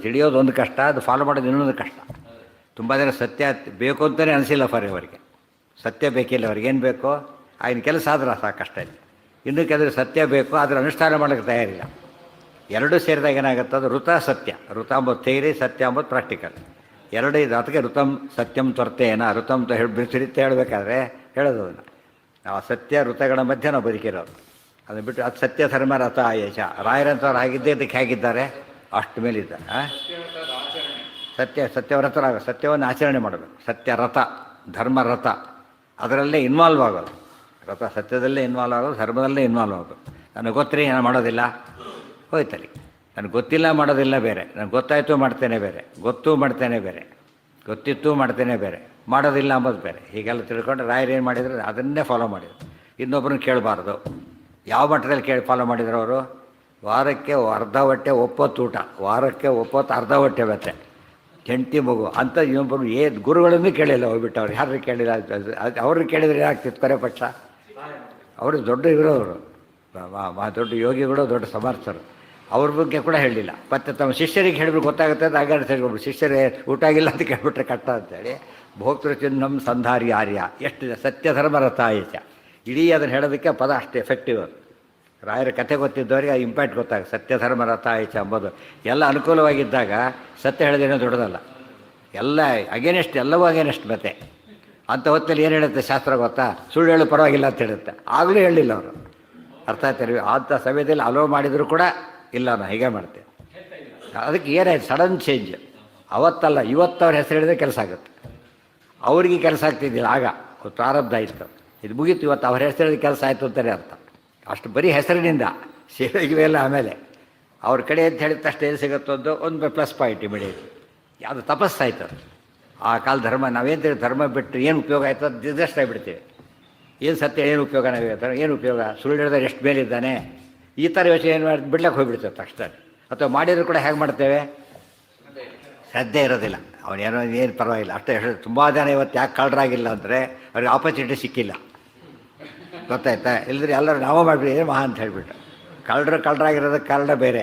ತಿಳಿಯೋದು ಒಂದು ಕಷ್ಟ, ಅದು ಫಾಲೋ ಮಾಡೋದು ಇನ್ನೊಂದು ಕಷ್ಟ. ತುಂಬ ಜನ ಸತ್ಯ ಬೇಕು ಅಂತಲೇ ಅನಿಸಿಲ್ಲ ಅವರಿಗೆ. ಸತ್ಯ ಬೇಕಿಲ್ಲ ಅವ್ರಿಗೆ. ಏನು ಬೇಕೋ ಆಗಿನ ಕೆಲಸ ಆದ್ರೆ ಸಾಕಷ್ಟ ಇದೆ. ಇನ್ನೂ ಕೆಲವರು ಸತ್ಯ ಬೇಕು, ಆದರೆ ಅನುಷ್ಠಾನ ಮಾಡೋಕ್ಕೆ ತಯಾರಿಲ್ಲ. ಎರಡೂ ಸೇರಿದಾಗ ಏನಾಗುತ್ತೆ, ಅದು ಋತ ಸತ್ಯ. ಋತ ಅಂಬೋದು ಥಿಯರಿ, ಸತ್ಯ ಅಂಬೋದು ಪ್ರಾಕ್ಟಿಕಲ್. ಎರಡು ಇದು. ಅದಕ್ಕೆ ಋತಂ ಸತ್ಯಂ ತ್ವರ್ತೇನ, ಋತಂ ಬಿಡಿಸಿರಿತ್ತೆ ಹೇಳಬೇಕಾದ್ರೆ ಹೇಳೋದು ಅದನ್ನು. ಆ ಸತ್ಯ ಋತಗಳ ಮಧ್ಯೆ ನಾವು ಬದುಕಿರೋದು. ಅದನ್ನು ಬಿಟ್ಟು ಅದು ಸತ್ಯ ಧರ್ಮ ರಥ ಆಯೇಷ. ರಾಯರಂಥವ್ರು ಆಗಿದ್ದೇ ಇದಕ್ಕೆ ಹೇಗಿದ್ದಾರೆ ಅಷ್ಟು ಮೇಲಿದ್ದಾರೆ. ಸತ್ಯವ್ರತರಾಗ ಸತ್ಯವನ್ನು ಆಚರಣೆ ಮಾಡಬೇಕು. ಸತ್ಯರಥ, ಧರ್ಮರಥ, ಅದರಲ್ಲೇ ಇನ್ವಾಲ್ವ್ ಆಗೋದು. ರಥ ಸತ್ಯದಲ್ಲೇ ಇನ್ವಾಲ್ವ್ ಆಗೋದು, ಧರ್ಮದಲ್ಲೇ ಇನ್ವಾಲ್ವ್ ಆಗೋದು. ನನಗೆ ಗೊತ್ತ್ರಿ, ನಾನು ಮಾಡೋದಿಲ್ಲ, ಹೋಯ್ತಲ್ಲಿ. ನನಗೆ ಗೊತ್ತಿಲ್ಲ ಮಾಡೋದಿಲ್ಲ ಬೇರೆ, ನನಗೆ ಗೊತ್ತಾಯಿತು ಮಾಡ್ತೇನೆ ಬೇರೆ, ಗೊತ್ತೂ ಮಾಡ್ತೇನೆ ಬೇರೆ, ಗೊತ್ತಿತ್ತು ಮಾಡ್ತೇನೆ ಬೇರೆ, ಮಾಡೋದಿಲ್ಲ ಅಂಬೋದು ಬೇರೆ. ಹೀಗೆಲ್ಲ ತಿಳ್ಕೊಂಡ್ರೆ ರಾಯರು ಏನು ಮಾಡಿದ್ರು ಅದನ್ನೇ ಫಾಲೋ ಮಾಡಿದರು. ಇನ್ನೊಬ್ಬರನ್ನ ಕೇಳಬಾರ್ದು. ಯಾವ ಮಟ್ಟದಲ್ಲಿ ಫಾಲೋ ಮಾಡಿದ್ರು ಅವರು? ವಾರಕ್ಕೆ ಅರ್ಧ ಹೊಟ್ಟೆ ಒಪ್ಪತ್ತು ಊಟ, ವಾರಕ್ಕೆ ಒಪ್ಪತ್ತು ಅರ್ಧ ಹೊಟ್ಟೆ ಬತ್ತೆ, ಹೆಂಡತಿ ಮಗು ಅಂತ. ಇನ್ನೊಬ್ಬರು ಗುರುಗಳನ್ನು ಕೇಳಿಲ್ಲ, ಹೋಗ್ಬಿಟ್ಟು ಅವ್ರು ಯಾರು ಕೇಳಿಲ್ಲ. ಅವ್ರನ್ನ ಕೇಳಿದರೆ ಏನಾಗ್ತಿತ್ತು ಕೊನೆ ಪಕ್ಷ? ಅವರು ದೊಡ್ಡ ಇರೋರು, ದೊಡ್ಡ ಯೋಗಿಗಳು, ದೊಡ್ಡ ಸಮರ್ಥರು. ಅವ್ರ ಬಗ್ಗೆ ಕೂಡ ಹೇಳಲಿಲ್ಲ. ಮತ್ತು ತಮ್ಮ ಶಿಷ್ಯರಿಗೆ ಹೇಳಿಬಿಟ್ಟು ಗೊತ್ತಾಗುತ್ತೆ ಅಂತ ಆಗಾಡ ಹೇಳ್ಬಿಟ್ಟು, ಶಿಷ್ಯರೇ ಊಟ ಆಗಿಲ್ಲ ಅಂತ ಕೇಳ್ಬಿಟ್ರೆ ಕಷ್ಟ ಅಂತೇಳಿ. ಭೋಕ್ತೃ ಚಿಹ್ನಂ ಸಂಧಾರಿ ಆರ್ಯ. ಎಷ್ಟು ಸತ್ಯ ಧರ್ಮ ರಥ ಆಯೇಷ. ಇಡೀ ಅದನ್ನು ಹೇಳೋದಕ್ಕೆ ಪದ ಅಷ್ಟು ಎಫೆಕ್ಟಿವ್ ಅದು. ರಾಯರ ಕಥೆ ಗೊತ್ತಿದ್ದವರಿಗೆ ಆ ಇಂಪ್ಯಾಕ್ಟ್ ಗೊತ್ತಾಗುತ್ತೆ. ಸತ್ಯ ಧರ್ಮ ರಥ ಆಯೇಷ ಅಂಬೋದು ಎಲ್ಲ ಅನುಕೂಲವಾಗಿದ್ದಾಗ ಸತ್ಯ ಹೇಳೋದೇನೋ ದೊಡ್ಡದಲ್ಲ. ಎಲ್ಲ ಅಗೇನೆಸ್ಟ್, ಎಲ್ಲವೂ ಅಗೇನೆಸ್ಟ್. ಮತ್ತೆ ಅಂಥ ಹೊತ್ತಲ್ಲಿ ಏನು ಹೇಳುತ್ತೆ ಶಾಸ್ತ್ರ ಗೊತ್ತಾ? ಸುಳ್ಳು ಹೇಳು ಪರವಾಗಿಲ್ಲ ಅಂತ ಹೇಳುತ್ತೆ. ಆಗಲೂ ಹೇಳಲಿಲ್ಲ ಅವರು. ಅರ್ಥ ಆಯ್ತು? ಅಂಥ ಸಮಯದಲ್ಲಿ ಅಲೋ ಮಾಡಿದರೂ ಕೂಡ ಇಲ್ಲ, ನಾನು ಹೀಗೆ ಮಾಡ್ತೇನೆ. ಅದಕ್ಕೆ ಏನಾಯ್ತು? Sudden change. ಅವತ್ತಲ್ಲ ಇವತ್ತು ಅವ್ರ ಹೆಸರು ಹೇಳಿದ್ರೆ ಕೆಲಸ ಆಗುತ್ತೆ. ಅವ್ರಿಗೆ ಕೆಲಸ ಆಗ್ತಿದ್ದಿಲ್ಲ, ಆಗ ಪ್ರಾರಬ್ಧ ಇತ್ತು. ಇದು ಮುಗೀತು, ಇವತ್ತು ಅವ್ರ ಹೆಸರು ಹೇಳಿದ ಕೆಲಸ ಆಯಿತು ಅಂತಾರೆ ಅರ್ಥ. ಅಷ್ಟು ಬರೀ ಹೆಸರಿನಿಂದ ಸೇವೆಗೆ ಎಲ್ಲ. ಆಮೇಲೆ ಅವ್ರ ಕಡೆ ಅಂತ ಹೇಳಿದ ತಕ್ಷಣ ಏನು ಸಿಗುತ್ತೋ ಒಂದು ಪ್ಲಸ್ ಪಾಯಿಂಟ್ ಇಮಿಡಿಯೇಟ್. ಯಾವುದು ತಪಸ್ಸಾಯ್ತು ಆ ಕಾಲ. ಧರ್ಮ ನಾವೇನು ಧರ್ಮ ಬಿಟ್ಟು ಏನು ಉಪಯೋಗ ಆಯ್ತು ಅದು ಡಿಸಸ್ಟ್ ಆಗಿಬಿಡ್ತೀವಿ. ಏನು ಸತ್ಯ ಏನು ಉಪಯೋಗ? ನಾವು ಏನು ಉಪಯೋಗ? ಸುಳ್ಳು ಹೇಳಿದ್ರೆ ಎಷ್ಟು ಮೇಲಿದ್ದಾನೆ, ಈ ಥರ ಯೋಚನೆ ಏನು ಮಾಡಿ ಬಿಡ್ಲಕ್ಕೆ ಹೋಗಿಬಿಡ್ತೇವೆ ತಕ್ಷಣ. ಅಥವಾ ಮಾಡಿದರೂ ಕೂಡ ಹೇಗೆ ಮಾಡ್ತೇವೆ? ಶ್ರದ್ಧೆ ಇರೋದಿಲ್ಲ. ಅವನೇನೋ ಏನು ಪರವಾಗಿಲ್ಲ ಅಷ್ಟೇ ಹೇಳಿ. ತುಂಬ ಜನ ಇವತ್ತು ಯಾಕೆ ಕಳ್ಳರಾಗಿಲ್ಲ ಅಂದರೆ ಅವ್ರಿಗೆ ಆಪರ್ಚುನಿಟಿ ಸಿಕ್ಕಿಲ್ಲ, ಗೊತ್ತಾಯ್ತಾ? ಇಲ್ಲದ್ರೆ ಎಲ್ಲರೂ ನಾವೇ ಮಾಡಿಬಿಡಿ ಏನು ಮಹಾ ಅಂತ ಹೇಳಿಬಿಟ್ಟು. ಕಳ್ಳರಾಗಿರೋದಕ್ಕೆ ಕಾರಣ ಬೇರೆ,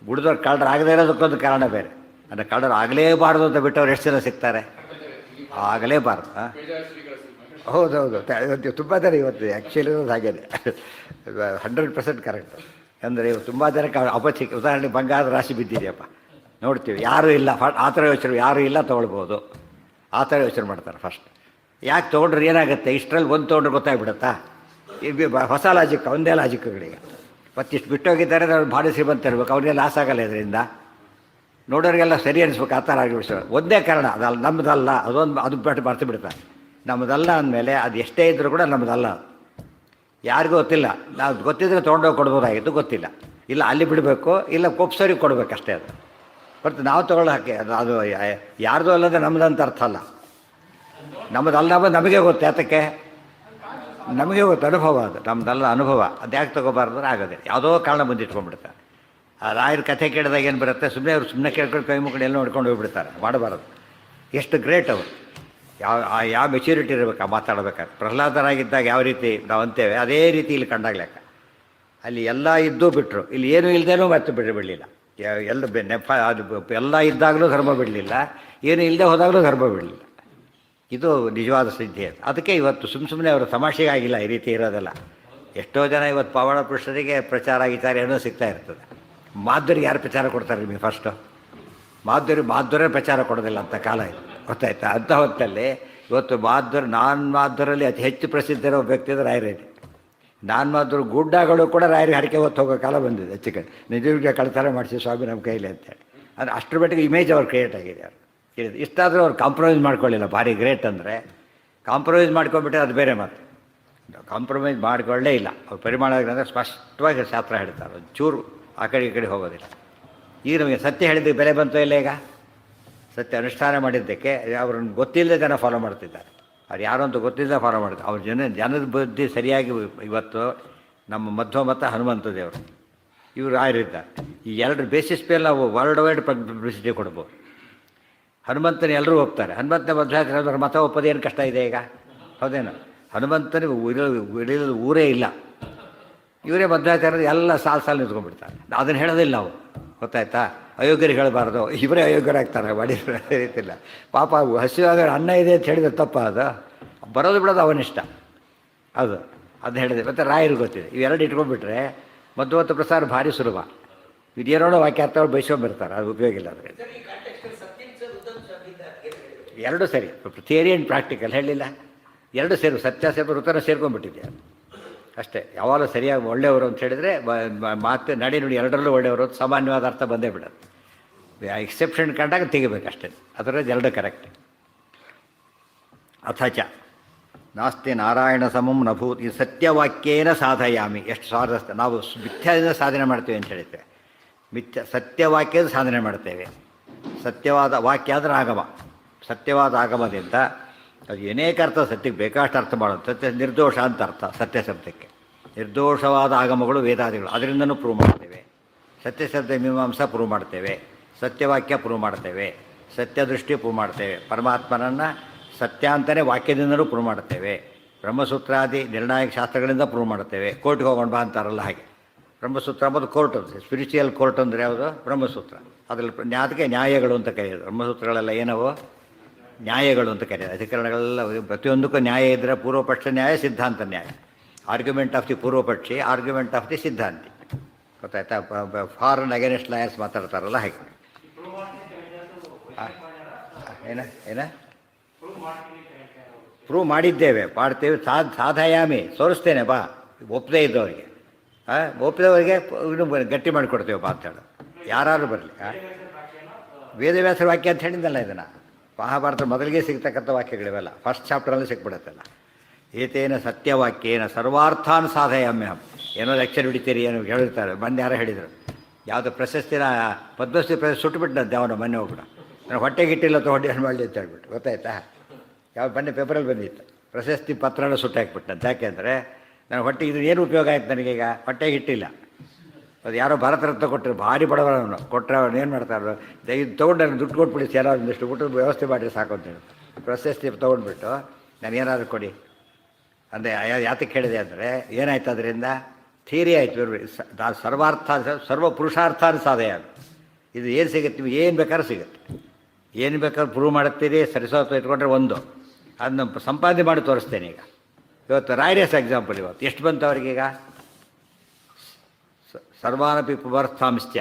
ಗುಡ್ದವ್ರು ಕಳ್ಳರಾಗದೇ ಇರೋದಕ್ಕೊಂದು ಕಾರಣ ಬೇರೆ. ಅಂದರೆ ಕಳ್ಳರು ಆಗಲೇಬಾರ್ದು ಅಂತ ಬಿಟ್ಟವ್ರು ಎಷ್ಟು ಜನ ಸಿಗ್ತಾರೆ? ಆಗಲೇಬಾರ್ದು. ಹೌದೌದು, ತುಂಬ ಜನ ಇವತ್ತು ಆ್ಯಕ್ಚುಲಿ ಇರೋದು ಹಾಗೇನೆ. 100% ಕರೆಕ್ಟ್. ಅಂದರೆ ಇವು ತುಂಬ ಜನಕ್ಕೆ ಅಪಚಿಕ. ಉದಾಹರಣೆ ಬಂಗಾರದ ರಾಶಿ ಬಿದ್ದಿದೆಯಪ್ಪ, ನೋಡ್ತೀವಿ, ಯಾರೂ ಇಲ್ಲ. ಆ ಥರ ಯೋಚನೆ, ಯಾರೂ ಇಲ್ಲ ತೊಗೊಳ್ಬೋದು, ಆ ಥರ ಯೋಚನೆ ಮಾಡ್ತಾರೆ ಫಸ್ಟ್. ಯಾಕೆ ತೊಗೊಂಡ್ರೆ ಏನಾಗುತ್ತೆ? ಇಷ್ಟರಲ್ಲಿ ಒಂದು ತೊಗೊಂಡ್ರೆ ಗೊತ್ತಾಗ್ಬಿಡುತ್ತಾ? ಈಗ ಹೊಸ ಲಾಜಿಕ್, ಒಂದೇ ಲಾಜಿಕ್ಗಳಿಗೆ. ಮತ್ತಿಷ್ಟು ಬಿಟ್ಟೋಗಿದ್ದಾರೆ, ನಾವು ಭಾಳ ಶ್ರೀಮಂತ ಇರಬೇಕು, ಅವ್ರಿಗೆ ಲಾಸ್ ಆಗಲ್ಲ ಇದರಿಂದ. ನೋಡೋರಿಗೆಲ್ಲ ಸರಿ ಅನಿಸ್ಬೇಕು, ಆ ಥರ ಆಗಿಬಿಡ್ತಾರೆ. ಒಂದೇ ಕಾರಣ, ಅದಲ್ಲ, ನಮ್ಮದಲ್ಲ. ಅದು ಬಿಟ್ಟು ಬರ್ತು ಬಿಡ್ತಾರೆ. ನಮ್ಮದಲ್ಲ ಅಂದಮೇಲೆ ಅದು ಎಷ್ಟೇ ಇದ್ದರೂ ಕೂಡ ನಮ್ಮದಲ್ಲ. ಯಾರಿಗೂ ಗೊತ್ತಿಲ್ಲ. ನಾವು ಗೊತ್ತಿದ್ರೆ ತೊಗೊಂಡೋಗಿ ಕೊಡ್ಬೋದಾಗಿತ್ತು, ಗೊತ್ತಿಲ್ಲ. ಇಲ್ಲ ಅಲ್ಲಿ ಬಿಡಬೇಕು, ಇಲ್ಲ ಕೊಪ್ಸೋರಿಗೆ ಕೊಡಬೇಕಷ್ಟೇ. ಅದು ಹೊರತು ನಾವು ತೊಗೊಳ್ಳೋ ಹಾಕಿ ಅದು ಯಾರ್ದು ಅಲ್ಲದೆ ನಮ್ಮದಂತ ಅರ್ಥ ಅಲ್ಲ. ನಮ್ಮದಲ್ಲ ನಮಗೆ ಗೊತ್ತು. ಯಾತಕ್ಕೆ? ನಮಗೆ ಗೊತ್ತು, ಅನುಭವ. ಅದು ನಮ್ಮದಲ್ಲ ಅನುಭವ. ಅದು ಯಾಕೆ ತೊಗೋಬಾರ್ದು? ಆಗೋದೆ ಯಾವುದೋ ಕಾರಣ ಬಂದಿಟ್ಕೊಂಡ್ಬಿಡ್ತಾರೆ. ಆ ರಾಯರ ಕಥೆ ಕೇಳಿದಾಗ ಏನು ಬರುತ್ತೆ? ಸುಮ್ಮನೆ ಅವ್ರು ಸುಮ್ಮನೆ ಕೇಳ್ಕೊಂಡು ಕೈ ಮುಖಂಡು ಎಲ್ಲ ನೋಡ್ಕೊಂಡು ಹೋಗ್ಬಿಡ್ತಾರೆ. ಮಾಡಬಾರ್ದು. ಎಷ್ಟು ಗ್ರೇಟ್ ಅವರು! ಯಾವ ಮೆಚ್ಯೂರಿಟಿ ಇರಬೇಕು ಆ ಮಾತಾಡ್ಬೇಕಾದ್ರೆ. ಪ್ರಹ್ಲಾದರಾಗಿದ್ದಾಗ ಯಾವ ರೀತಿ ನಾವು ಅಂತೇವೆ, ಅದೇ ರೀತಿ ಇಲ್ಲಿ ಕಂಡಾಗ್ಲೆಕ್ಕ. ಅಲ್ಲಿ ಎಲ್ಲ ಇದ್ದೂ ಬಿಟ್ಟರು, ಇಲ್ಲಿ ಏನೂ ಇಲ್ಲದೇನೂ ಮತ್ತೆ ಬಿಡಲಿಲ್ಲ. ಎಲ್ಲ ಅದು ಎಲ್ಲ ಇದ್ದಾಗಲೂ ಧರ್ಮ ಬಿಡಲಿಲ್ಲ, ಏನು ಇಲ್ಲದೆ ಹೋದಾಗಲೂ ಧರ್ಮ ಬಿಡಲಿಲ್ಲ. ಇದು ನಿಜವಾದ ಸಿದ್ಧಿ. ಅದು ಅದಕ್ಕೆ ಇವತ್ತು ಸುಮ್ಮನೆ ಅವರು ತಮಾಷೆಗಾಗಿಲ್ಲ ಈ ರೀತಿ ಇರೋದಲ್ಲ. ಎಷ್ಟೋ ಜನ ಇವತ್ತು ಪವಾಡ ಪುರುಷರಿಗೆ ಪ್ರಚಾರ ಆಗಿದ್ದಾರೆ ಏನೋ ಸಿಗ್ತಾ ಇರ್ತದೆ. ಮಾಧುರಿಗೆ ಯಾರು ಪ್ರಚಾರ ಕೊಡ್ತಾರೆ ನಿಮಗೆ? ಫಸ್ಟು ಮಾಧುರೇ ಪ್ರಚಾರ ಕೊಡೋದಿಲ್ಲ ಅಂತ ಕಾಲ ಇದು, ಗೊತ್ತಾಯ್ತಾ? ಅಂಥ ಹೊತ್ತಲ್ಲಿ ಇವತ್ತು ಮಾಧುರಲ್ಲಿ ಅತಿ ಹೆಚ್ಚು ಪ್ರಸಿದ್ಧ ಇರೋ ವ್ಯಕ್ತಿ ಅಂದರೆ ರಾಯರೇನೆ. ಮಾಧುರು ಗುಡ್ಡಗಳು ಕೂಡ ರಾಯರಿಗೆ ಹರಕೆ ಹೊತ್ತು ಹೋಗೋ ಕಾಲ ಬಂದಿದೆ. ಹೆಚ್ಚು ಕಡೆ ನಿಜರಿಗೆ ಕಳ್ತನ ಮಾಡಿಸಿ ಸ್ವಾಮಿ ನಮ್ಮ ಕೈಲಿ ಅಂತೇಳಿ. ಅಂದರೆ ಅಷ್ಟರ ಮಟ್ಟಿಗೆ ಇಮೇಜ್ ಅವ್ರು ಕ್ರಿಯೇಟ್ ಆಗಿದೆ. ಅವ್ರು ಇಷ್ಟಾದರೂ ಅವ್ರು ಕಾಂಪ್ರಮೈಸ್ ಮಾಡ್ಕೊಳ್ಳಿಲ್ಲ. ಭಾರಿ ಗ್ರೇಟ್ ಅಂದರೆ ಕಾಂಪ್ರಮೈಸ್ ಮಾಡ್ಕೊಂಡ್ಬಿಟ್ಟರೆ ಅದು ಬೇರೆ ಮಾತು. ಕಾಂಪ್ರಮೈಸ್ ಮಾಡ್ಕೊಳ್ಳೇ ಇಲ್ಲ. ಅವ್ರು ಪರಿಮಾಣ ಅಂದರೆ ಸ್ಪಷ್ಟವಾಗಿ ಶಾಸ್ತ್ರ ಹೇಳ್ತಾರೆ, ಒಂಚೂರು ಆ ಕಡೆ ಈ ಕಡೆ ಹೋಗೋದಿಲ್ಲ. ಈಗ ನಮಗೆ ಸತ್ಯ ಹೇಳಿದ್ದಕ್ಕೆ ಬೆಲೆ ಬಂತು ಇಲ್ಲ? ಈಗ ಸತ್ಯ ಅನುಷ್ಠಾನ ಮಾಡಿದ್ದಕ್ಕೆ ಅವ್ರನ್ನ ಗೊತ್ತಿಲ್ಲದೆ ಜನ ಫಾಲೋ ಮಾಡ್ತಿದ್ದಾರೆ. ಅವ್ರು ಯಾರು ಅಂತ ಗೊತ್ತಿಲ್ಲದೆ ಫಾಲೋ ಮಾಡ್ತಾರೆ. ಅವ್ರ ಜನದ ಬುದ್ಧಿ ಸರಿಯಾಗಿ ಇವತ್ತು ನಮ್ಮ ಮಧ್ವ ಮತ ಹನುಮಂತ ದೇವರು, ಇವರು ಆಯುರ್ವೇದ, ಈ ಎರಡರ ಬೇಸಿಸ್ ಮೇಲೆ ನಾವು ವರ್ಲ್ಡ್ ವೈಡ್ ಪಬ್ಲಿಸಿಟಿ ಕೊಡ್ಬೋದು. ಹನುಮಂತನ ಎಲ್ಲರೂ ಹೋಗ್ತಾರೆ. ಹನುಮಂತನ ಮಧ್ವಾಚಾರ್ಯರ ಮತ ಒಪ್ಪೋದು ಏನು ಕಷ್ಟ ಇದೆ ಈಗ? ಹೌದೇನು? ಹನುಮಂತನಿಗೆ ಉಳಿದ ಊರೇ ಇಲ್ಲ. ಇವರೇ ಮಧ್ವಾಚಾರ್ಯರು ಎಲ್ಲ ಸಾಲು ನಿಂತ್ಕೊಂಡ್ಬಿಡ್ತಾರೆ. ಅದನ್ನು ಹೇಳೋದಿಲ್ಲ ನಾವು, ಗೊತ್ತಾಯ್ತಾ? ಅಯೋಗ್ಯರಿಗೆ ಹೇಳಬಾರ್ದು, ಇವರೇ ಅಯೋಗ್ಯರಾಗ್ತಾರೆ ಮಾಡಿದ್ರೆ ರೀತಿಲ್ಲ. ಪಾಪ ಹಸಿವಾಗ ಅನ್ನ ಇದೆ ಅಂತ ಹೇಳಿದ್ರೆ ತಪ್ಪ, ಅದು ಬರೋದು ಬಿಡೋದು ಅವನಿಷ್ಟ. ಅದನ್ನ ಹೇಳಿದೆ. ಮತ್ತು ರಾಯರು ಗೊತ್ತಿದೆ. ಇವೆರಡು ಇಟ್ಕೊಂಡ್ಬಿಟ್ರೆ ಮಧ್ವತ ಪ್ರಸಾರ ಭಾರಿ ಸುಲಭ. ಇದೇನೋಡೋ ವಾಕ್ಯಾರ್ಥಗಳು ಬಯಸ್ಕೊಂಡ್ಬಿಡ್ತಾರೆ, ಅದು ಉಪಯೋಗ ಇಲ್ಲ. ಆದರೆ ಎರಡು ಸರಿ, ಥಿಯರಿ ಆ್ಯಂಡ್ ಪ್ರಾಕ್ಟಿಕಲ್ ಹೇಳಿಲ್ಲ, ಎರಡು ಸೇರು, ಸತ್ಯ ಸೇರು ವೃತ್ತನ ಸೇರ್ಕೊಂಡ್ಬಿಟ್ಟಿದೆ ಅಷ್ಟೇ. ಯಾವಾಗಲೂ ಸರಿಯಾಗಿ ಒಳ್ಳೆಯವರು ಅಂತ ಹೇಳಿದರೆ ಮಾತು ನಡೆ ನುಡಿ ಎರಡರಲ್ಲೂ ಒಳ್ಳೆಯವರು ಅಂತ ಸಾಮಾನ್ಯವಾದ ಅರ್ಥ ಬಂದೇ ಬಿಡೋದು. ಎಕ್ಸೆಪ್ಷನ್ ಕಂಡಾಗ ತೆಗಿಬೇಕು ಅಷ್ಟೇ. ಅದರದ್ದು ಎರಡು ಕರೆಕ್ಟ್. ಅಥಚ ನಾಸ್ತಿ ನಾರಾಯಣ ಸಮಂ ನಭೂತ್. ಈ ಸತ್ಯವಾಕ್ಯೇನ ಸಾಧಯಾಮಿ. ಎಷ್ಟು ಸ್ವಾರಸ್ಯ. ನಾವು ಮಿಥ್ಯಾದಿಂದ ಸಾಧನೆ ಮಾಡ್ತೇವೆ ಅಂತ ಹೇಳ್ತೇವೆ. ಸತ್ಯವಾಕ್ಯದ ಸಾಧನೆ ಮಾಡ್ತೇವೆ. ಸತ್ಯವಾದ ವಾಕ್ಯ ಆದರೆ ಆಗಮ. ಸತ್ಯವಾದ ಆಗಮದಿಂದ ಅದು ಅನೇಕ ಅರ್ಥ, ಸತ್ಯಕ್ಕೆ ಬೇಕಾಷ್ಟು ಅರ್ಥ ಮಾಡೋದು. ಸತ್ಯ ನಿರ್ದೋಷ ಅಂತ ಅರ್ಥ ಸತ್ಯ ಶಬ್ದಕ್ಕೆ. ನಿರ್ದೋಷವಾದ ಆಗಮಗಳು ವೇದಾದಿಗಳು, ಅದರಿಂದನೂ ಪ್ರೂವ್ ಮಾಡ್ತೇವೆ. ಸತ್ಯ ಶಬ್ದ ಮೀಮಾಂಸಾ ಪ್ರೂವ್ ಮಾಡ್ತೇವೆ. ಸತ್ಯವಾಕ್ಯ ಪ್ರೂವ್ ಮಾಡ್ತೇವೆ. ಸತ್ಯದೃಷ್ಟಿ ಪ್ರೂವ್ ಮಾಡ್ತೇವೆ. ಪರಮಾತ್ಮನನ್ನು ಸತ್ಯ ಅಂತಲೇ ವಾಕ್ಯದಿಂದಲೂ ಪ್ರೂವ್ ಮಾಡ್ತೇವೆ. ಬ್ರಹ್ಮಸೂತ್ರಾದಿ ನಿರ್ಣಾಯಕ ಶಾಸ್ತ್ರಗಳಿಂದ ಪ್ರೂವ್ ಮಾಡ್ತೇವೆ. ಕೋರ್ಟ್ಗೆ ಹೋಗೋಣ ಬಾ ಅಂತಾರಲ್ಲ ಹಾಗೆ. ಬ್ರಹ್ಮಸೂತ್ರ ಅಂಬೋದು ಕೋರ್ಟ್ ಅಂತ. ಸ್ಪಿರಿಚುವಲ್ ಕೋರ್ಟ್ ಅಂದರೆ ಯಾವುದು? ಬ್ರಹ್ಮಸೂತ್ರ. ಅದರಲ್ಲಿ ಅದಕ್ಕೆ ನ್ಯಾಯಗಳು ಅಂತ ಕರೆಯೋದು. ಬ್ರಹ್ಮಸೂತ್ರಗಳೆಲ್ಲ ಏನವು? ನ್ಯಾಯಗಳು ಅಂತ ಕರೆಯೋದು. ಅಧಿಕರಣಗಳೆಲ್ಲ ಪ್ರತಿಯೊಂದಕ್ಕೂ ನ್ಯಾಯ ಇದ್ದರೆ ಪೂರ್ವಪಕ್ಷ ನ್ಯಾಯ, ಸಿದ್ಧಾಂತ ನ್ಯಾಯ. ಆರ್ಗ್ಯುಮೆಂಟ್ ಆಫ್ ದಿ ಪೂರ್ವಪಕ್ಷಿ, ಆರ್ಗ್ಯುಮೆಂಟ್ ಆಫ್ ದಿ ಸಿದ್ಧಾಂತಿ. ಗೊತ್ತಾಯ್ತಾ? ಫಾರ್ ಆ್ಯಂಡ್ ಅಗೇನೆಸ್ಟ್ ಲಾಯರ್ಸ್ ಮಾತಾಡ್ತಾರಲ್ಲ ಹಾಗೆ. ಏನ ಪ್ರೂವ್ ಮಾಡಿದ್ದೇವೆ, ಮಾಡ್ತೇವೆ. ಸಾಧಯಾಮಿ, ತೋರಿಸ್ತೇನೆ ಬಾ. ಒಪ್ಪದೇ ಇದ್ದವರಿಗೆ, ಒಪ್ಪಿದವರಿಗೆ ಇನ್ನೂ ಗಟ್ಟಿ ಮಾಡಿಕೊಡ್ತೇವೆ ಬಾ ಅಂತ ಹೇಳೋದು. ಯಾರು ಬರಲಿ. ವೇದವ್ಯಾಸರ ವಾಕ್ಯ ಅಂತ ಹೇಳಿದ್ದಲ್ಲ ಇದನ್ನು. ಮಹಾಭಾರತ ಮೊದಲಿಗೆ ಸಿಗ್ತಕ್ಕಂಥ ವಾಕ್ಯಗಳಿವೆಲ್ಲ. ಫಸ್ಟ್ ಚಾಪ್ಟರಲ್ಲಿ ಸಿಕ್ಬಿಡುತ್ತಲ್ಲ. ಏತೇನ ಸತ್ಯವಾಕ್ಯೇನ ಸರ್ವಾರ್ಥಾನ್ ಸಾಧಯಾಮ್ಯಹಂ. ಏನೋ ಲೆಕ್ಚರ್ ಹಿಡಿತೀರಿ ಏನೋ ಹೇಳಿರ್ತಾರೆ. ಮೊನ್ನೆ ಯಾರೋ ಹೇಳಿದರು, ಯಾವುದೋ ಪ್ರಶಸ್ತಿನ ಪದ್ಮಶ್ರೀ ಪ್ರಶಸ್ತಿ ಸುಟ್ಟುಬಿಟ್ಟಂತೆ ಅವನು. ಮೊನ್ನೆ ಹೋಗ್ಬಿಡ ನಾನು ಹೊಟ್ಟೆಗೆ ಇಟ್ಟಿಲ್ಲ ತೊಗೊಂಡು ಏನು ಮಾಡಲಿ ಅಂತ ಹೇಳ್ಬಿಟ್ಟು. ಗೊತ್ತಾಯ್ತಾ? ಯಾವ ಮೊನ್ನೆ ಪೇಪರಲ್ಲಿ ಬಂದಿತ್ತು, ಪ್ರಶಸ್ತಿ ಪತ್ರನ ಸುಟ್ಟಾಕ್ಬಿಟ್ಟಂತೆ. ಯಾಕೆಂದರೆ ನಾನು ಹೊಟ್ಟೆ ಇದು ಏನು ಉಪಯೋಗ ಆಯ್ತು ನನಗೀಗ? ಹೊಟ್ಟೆಗೆ ಇಟ್ಟಿಲ್ಲ. ಅದು ಯಾರೋ ಭಾರತ ರತ್ನ ಕೊಟ್ಟರು, ಭಾರಿ ಬಡವರವನು ಕೊಟ್ಟರೆ ಅವ್ನು ಏನು ಮಾಡ್ತಾರೆ, ಇದು ತೊಗೊಂಡು ನಾನು ದುಡ್ಡು ಕೊಟ್ಬಿಡಿ, ಯಾರೋ ಒಂದಿಷ್ಟು ಊಟದ ವ್ಯವಸ್ಥೆ ಮಾಡಿರಿ ಸಾಕು ಅಂತೇಳಿ ಪ್ರಶಸ್ತಿ ತೊಗೊಂಡ್ಬಿಟ್ಟು ನಾನು ಏನಾದರೂ ಕೊಡಿ ಅಂದರೆ ಯಾತಕ್ಕೆ ಹೇಳಿದೆ ಅಂದರೆ ಏನಾಯ್ತು ಅದರಿಂದ? ಥಿಯರಿ ಆಯಿತು. ಸರ್ವಾರ್ಥ ಸರ್ವ ಪುರುಷಾರ್ಥಾನ ಸಾಧಯ. ಇದು ಏನು ಸಿಗುತ್ತೆ? ನೀವು ಏನು ಬೇಕಾದ್ರೂ ಸಿಗುತ್ತೆ. ಏನು ಬೇಕಾದ್ರೂ ಪ್ರೂವ್ ಮಾಡುತ್ತೀರಿ. ಸರಿಸೋತು ಇಟ್ಕೊಂಡ್ರೆ ಒಂದು ಅದನ್ನ ಸಂಪಾದನೆ ಮಾಡಿ ತೋರಿಸ್ತೇನೆ. ಈಗ ಇವತ್ತು ರಾಯರೇಸ್ ಎಕ್ಸಾಂಪಲ್ ಇವತ್ತು ಎಷ್ಟು ಬಂತು ಅವ್ರಿಗೀಗ? ಸರ್ವಾನಪಿ ಪುವರ್ಥಾಂಶ್ಚ.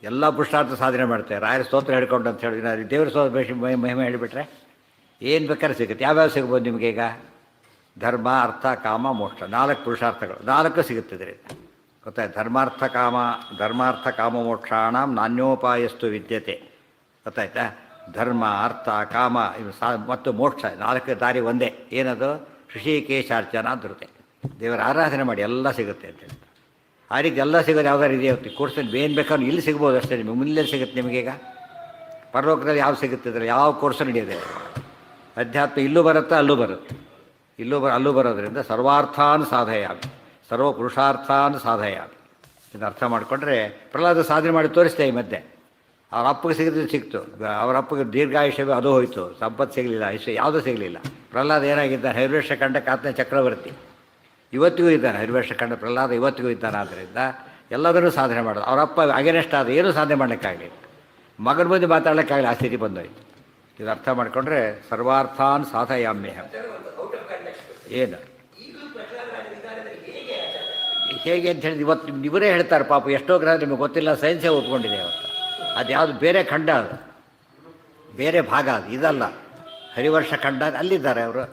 ಎಲ್ಲ ಪುರುಷಾರ್ಥ ಸಾಧನೆ ಮಾಡ್ತೇವೆ. ರಾಯರ ಸ್ತೋತ್ರ ಹೇಳ್ಕೊಂಡು ಅಂತ ಹೇಳಿ ದೇವ್ರ ಸ್ತೋತ್ರ ಮಹಿಮೆ ಹೇಳಿಬಿಟ್ರೆ ಏನು ಬೇಕಾದ್ರೆ ಸಿಗುತ್ತೆ. ಯಾವ್ಯಾವ ಸಿಗ್ಬೋದು ನಿಮಗೆ? ಈಗ ಧರ್ಮ, ಅರ್ಥ, ಕಾಮ, ಮೋಕ್ಷ, 4 ಪುರುಷಾರ್ಥಗಳು, 4 ಸಿಗುತ್ತಿದ್ರೆ ಗೊತ್ತಾಯ್ತು. ಧರ್ಮಾರ್ಥ ಕಾಮ ಮೋಕ್ಷಾಣಂ ನಾಣ್ಯೋಪಾಯಸ್ತು ವಿದ್ಯತೆ. ಗೊತ್ತಾಯ್ತಾ? ಧರ್ಮ, ಅರ್ಥ, ಕಾಮ ಇವು ಮತ್ತು ಮೋಕ್ಷ 4 ದಾರಿ ಒಂದೇ. ಏನದು? ಋಷಿಕೇಶಾರ್ಚನಾ ಧೃತೆ. ದೇವರ ಆರಾಧನೆ ಮಾಡಿ ಎಲ್ಲ ಸಿಗುತ್ತೆ ಅಂತ ಹೇಳ್ತಾರೆ. ಆ ರೀತಿ ಎಲ್ಲ ಸಿಗೋದು ಯಾವ್ದಾರು ಇದೆಯಾ? ಕೋರ್ಸಲ್ಲಿ ಏನು ಬೇಕಾದ್ರೂ ಇಲ್ಲಿ ಸಿಗ್ಬೋದು ಅಷ್ಟೇ. ನಿಮಗೆ ಮುಂದೆ ಸಿಗುತ್ತೆ ನಿಮಗೀಗ. ಪರಲೋಕದಲ್ಲಿ ಯಾವ್ದು ಸಿಗುತ್ತಿದ್ರೆ ಯಾವ ಕೋರ್ಸು ನಡೆಯೋದೆ. ಅಧ್ಯಾತ್ಮ ಇಲ್ಲೂ ಬರುತ್ತಾ ಅಲ್ಲೂ ಬರುತ್ತೆ. ಅಲ್ಲೂ ಬರೋದ್ರಿಂದ ಸರ್ವಾರ್ಥಾನ್ ಸಾಧಯಾಮಿ, ಸರ್ವ ಪುರುಷಾರ್ಥಾನ್ ಸಾಧಯಾಮಿ. ಇದನ್ನು ಅರ್ಥ ಮಾಡಿಕೊಂಡ್ರೆ ಪ್ರಹ್ಲಾದ ಸಾಧನೆ ಮಾಡಿ ತೋರಿಸ್ತೇ. ಈ ಮಧ್ಯೆ ಅವ್ರ ಅಪ್ಪಗೆ ಸಿಗಿದ್ರೆ ಸಿಕ್ತು, ಅವ್ರ ಅಪ್ಪಗೆ ದೀರ್ಘಾಯುಷ್ಯವೇ ಅದು ಹೋಯಿತು, ಸಂಪತ್ತು ಸಿಗಲಿಲ್ಲ, ಯಾವುದೂ ಸಿಗಲಿಲ್ಲ. ಪ್ರಹ್ಲಾದ ಏನಾಗಿದ್ದಾನೆ? ಹರಿವೇಶ ಕಂಡ ಕಾತ್ನ ಚಕ್ರವರ್ತಿ. ಇವತ್ತಿಗೂ ಇದ್ದಾನೆ ಹರಿವೇಶ ಕಂಡ ಪ್ರಹ್ಲಾದ, ಇವತ್ತಿಗೂ ಇದ್ದಾನೆ. ಆದ್ದರಿಂದ ಎಲ್ಲದನ್ನೂ ಸಾಧನೆ ಮಾಡೋದು. ಅವರಪ್ಪ ಅಗೇನೆಸ್ಟ್ ಆದ ಏನೂ ಸಾಧನೆ ಮಾಡೋಕ್ಕಾಗಲಿಲ್ಲ. ಮಗನ ಮುಂದೆ ಮಾತಾಡೋಕ್ಕಾಗಲಿ, ಆ ಸ್ಥಿತಿ ಬಂದೋಯ್ತು. ಇದು ಅರ್ಥ ಮಾಡಿಕೊಂಡ್ರೆ ಸರ್ವಾರ್ಥಾನ್ ಸಾಧಯಾಮ್ಯಹಂ. ಏನು ಹೇಗೆ ಅಂತ ಹೇಳಿದ್ರೆ ಇವತ್ತು ಇವರೇ ಹೇಳ್ತಾರೆ ಪಾಪ. ಎಷ್ಟೋ ಗ್ರಹ ನಿಮಗೆ ಗೊತ್ತಿಲ್ಲ, ಸೈನ್ಸೇ ಒಪ್ಕೊಂಡಿದೆ ಇವತ್ತು. ಅದು ಯಾವುದು ಬೇರೆ ಖಂಡ, ಅದು ಬೇರೆ ಭಾಗ, ಅದು ಇದಲ್ಲ. ಹರಿವರ್ಷ ಖಂಡ ಅಲ್ಲಿದ್ದಾರೆ ಅವರು.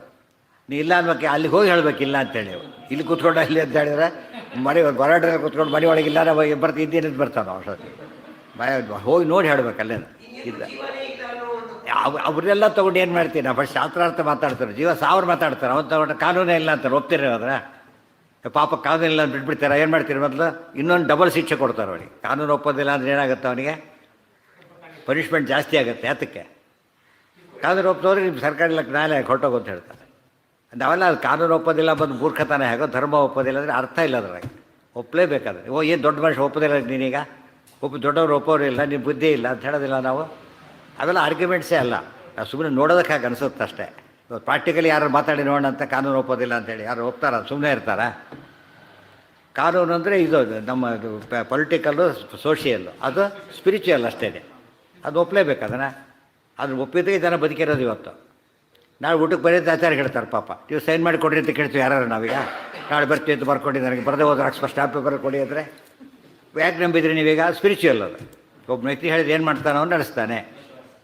ನೀ ಇಲ್ಲ ಅನ್ಬೇಕು, ಅಲ್ಲಿಗೆ ಹೋಗಿ ಹೇಳ್ಬೇಕಿಲ್ಲ ಅಂತೇಳಿ. ಇಲ್ಲಿ ಕೂತ್ಕೊಂಡು ಅಲ್ಲಿ ಅಂತ ಹೇಳಿದ್ರೆ ಹೊರಡ್ರೆ ಕೂತ್ಕೊಂಡು ಮನೆ ಒಳಗಿಲ್ಲ ಇದ್ದೇನದು ಬರ್ತಾನೆ ಅಷ್ಟೊತ್ತಿ. ಹೋಗಿ ನೋಡಿ ಹೇಳ್ಬೇಕಲ್ಲೇನು ಇಲ್ಲ. ಅವ್ರನ್ನೆಲ್ಲ ತೊಗೊಂಡು ಏನು ಮಾಡ್ತೀನಿ? ನಾವು ಫಸ್ಟ್ ಶಾಸ್ತ್ರಾರ್ಥ ಮಾತಾಡ್ತಾರೆ, ಜೀವ ಸಾವಿರ ಮಾತಾಡ್ತಾರೆ. ಅವನು ತಗೊಂಡು ಕಾನೂನೇ ಇಲ್ಲ ಅಂತಾರೆ. ಒಪ್ತೀರಿ ಹೋದ್ರೆ ಪಾಪ ಕಾನೂನಿಲ್ಲ ಅಂತ ಬಿಟ್ಬಿಡ್ತಾರೆ. ಏನು ಮಾಡ್ತೀರಿ? ಮೊದಲು ಇನ್ನೊಂದು ಡಬಲ್ ಶಿಕ್ಷೆ ಕೊಡ್ತಾರೆ ಅವನಿಗೆ. ಕಾನೂನು ಒಪ್ಪೋದಿಲ್ಲ ಅಂದರೆ ಏನಾಗುತ್ತೆ? ಅವನಿಗೆ ಪನಿಷ್ಮೆಂಟ್ ಜಾಸ್ತಿ ಆಗುತ್ತೆ. ಯಾತಕ್ಕೆ? ಕಾನೂನು ಒಪ್ಪೋದ್ರೆ ನಿಮ್ಮ ಸರ್ಕಾರಿ ನ್ಯಾಯಾಲಯ ಹೊರಟೋಗು ಅಂತ ಹೇಳ್ತಾರೆ. ನಾವೆಲ್ಲ ಅದು ಕಾನೂನು ಒಪ್ಪೋದಿಲ್ಲ ಬಂದು ಮೂರ್ಖತನ ಹೇಗೋ, ಧರ್ಮ ಒಪ್ಪೋದಿಲ್ಲ ಅಂದರೆ ಅರ್ಥ ಇಲ್ಲ ಅದ್ರಾಗ. ಒಪ್ಪಲೇಬೇಕಾದ್ರೆ ಏನು ದೊಡ್ಡ ಮನುಷ್ಯ ಒಪ್ಪೋದಿಲ್ಲ ನೀನೀಗ, ದೊಡ್ಡವರು ಒಪ್ಪೋರು ಇಲ್ಲ, ನಿಮ್ಮ ಬುದ್ಧಿ ಇಲ್ಲ ಅಂತ ಹೇಳೋದಿಲ್ಲ ನಾವು. ಅವೆಲ್ಲ ಆರ್ಗ್ಯುಮೆಂಟ್ಸೇ ಅಲ್ಲ. ನಾವು ಸುಮ್ಮನೆ ನೋಡೋದಕ್ಕಾಗಿ ಅನಿಸುತ್ತೆ ಅಷ್ಟೇ. ಪ್ರಾಕ್ಟಿಕಲಿ ಯಾರು ಮಾತಾಡಿ ನೋಡೋಣ ಅಂತ ಕಾನೂನು ಒಪ್ಪೋದಿಲ್ಲ ಅಂತೇಳಿ ಯಾರು ಒಪ್ತಾರ? ಸುಮ್ಮನೆ ಇರ್ತಾರ? ಕಾನೂನು ಅಂದರೆ ಇದು ನಮ್ಮ ಪೊಲಿಟಿಕಲ್ಲು, ಸೋಷಿಯಲ್ಲು, ಅದು ಸ್ಪಿರಿಚುವಲ್ ಅಷ್ಟೇ. ಅದು ಒಪ್ಪಲೇಬೇಕು ಅದನ್ನು. ಅದನ್ನು ಒಪ್ಪಿದ್ರೆ ಜನ ಬದುಕಿರೋದು ಇವತ್ತು. ನಾಳೆ ಊಟಕ್ಕೆ ಬರೀ ಆಚಾರ ಹೇಳ್ತಾರೆ, ಪಾಪ ನೀವು ಸೈನ್ ಮಾಡಿ ಕೊಡ್ರಿ ಅಂತ ಕೇಳ್ತೀವಿ ಯಾರು ನಾವೀಗ. ನಾಳೆ ಬರ್ತೀವಿ ಅಂತ ಬರ್ಕೊಡಿ, ನನಗೆ ಬರದೇ ಹೋದ್ರೆ ಅಕ್ಷರ ಸ್ಟಾಂಪ್ ಪೇಪರ್ ಕೊಡಿ ಅಂದರೆ ಯಾಕೆ ನಂಬಿದ್ರಿ ನೀವೀಗ? ಸ್ಪಿರಿಚುವಲ್ ಅದು. ಒಬ್ಬ ವ್ಯಕ್ತಿ ಹೇಳಿದ್ರೆ ಏನು ಮಾಡ್ತಾನೋ ಅವ್ನು ನಡೆಸ್ತಾನೆ.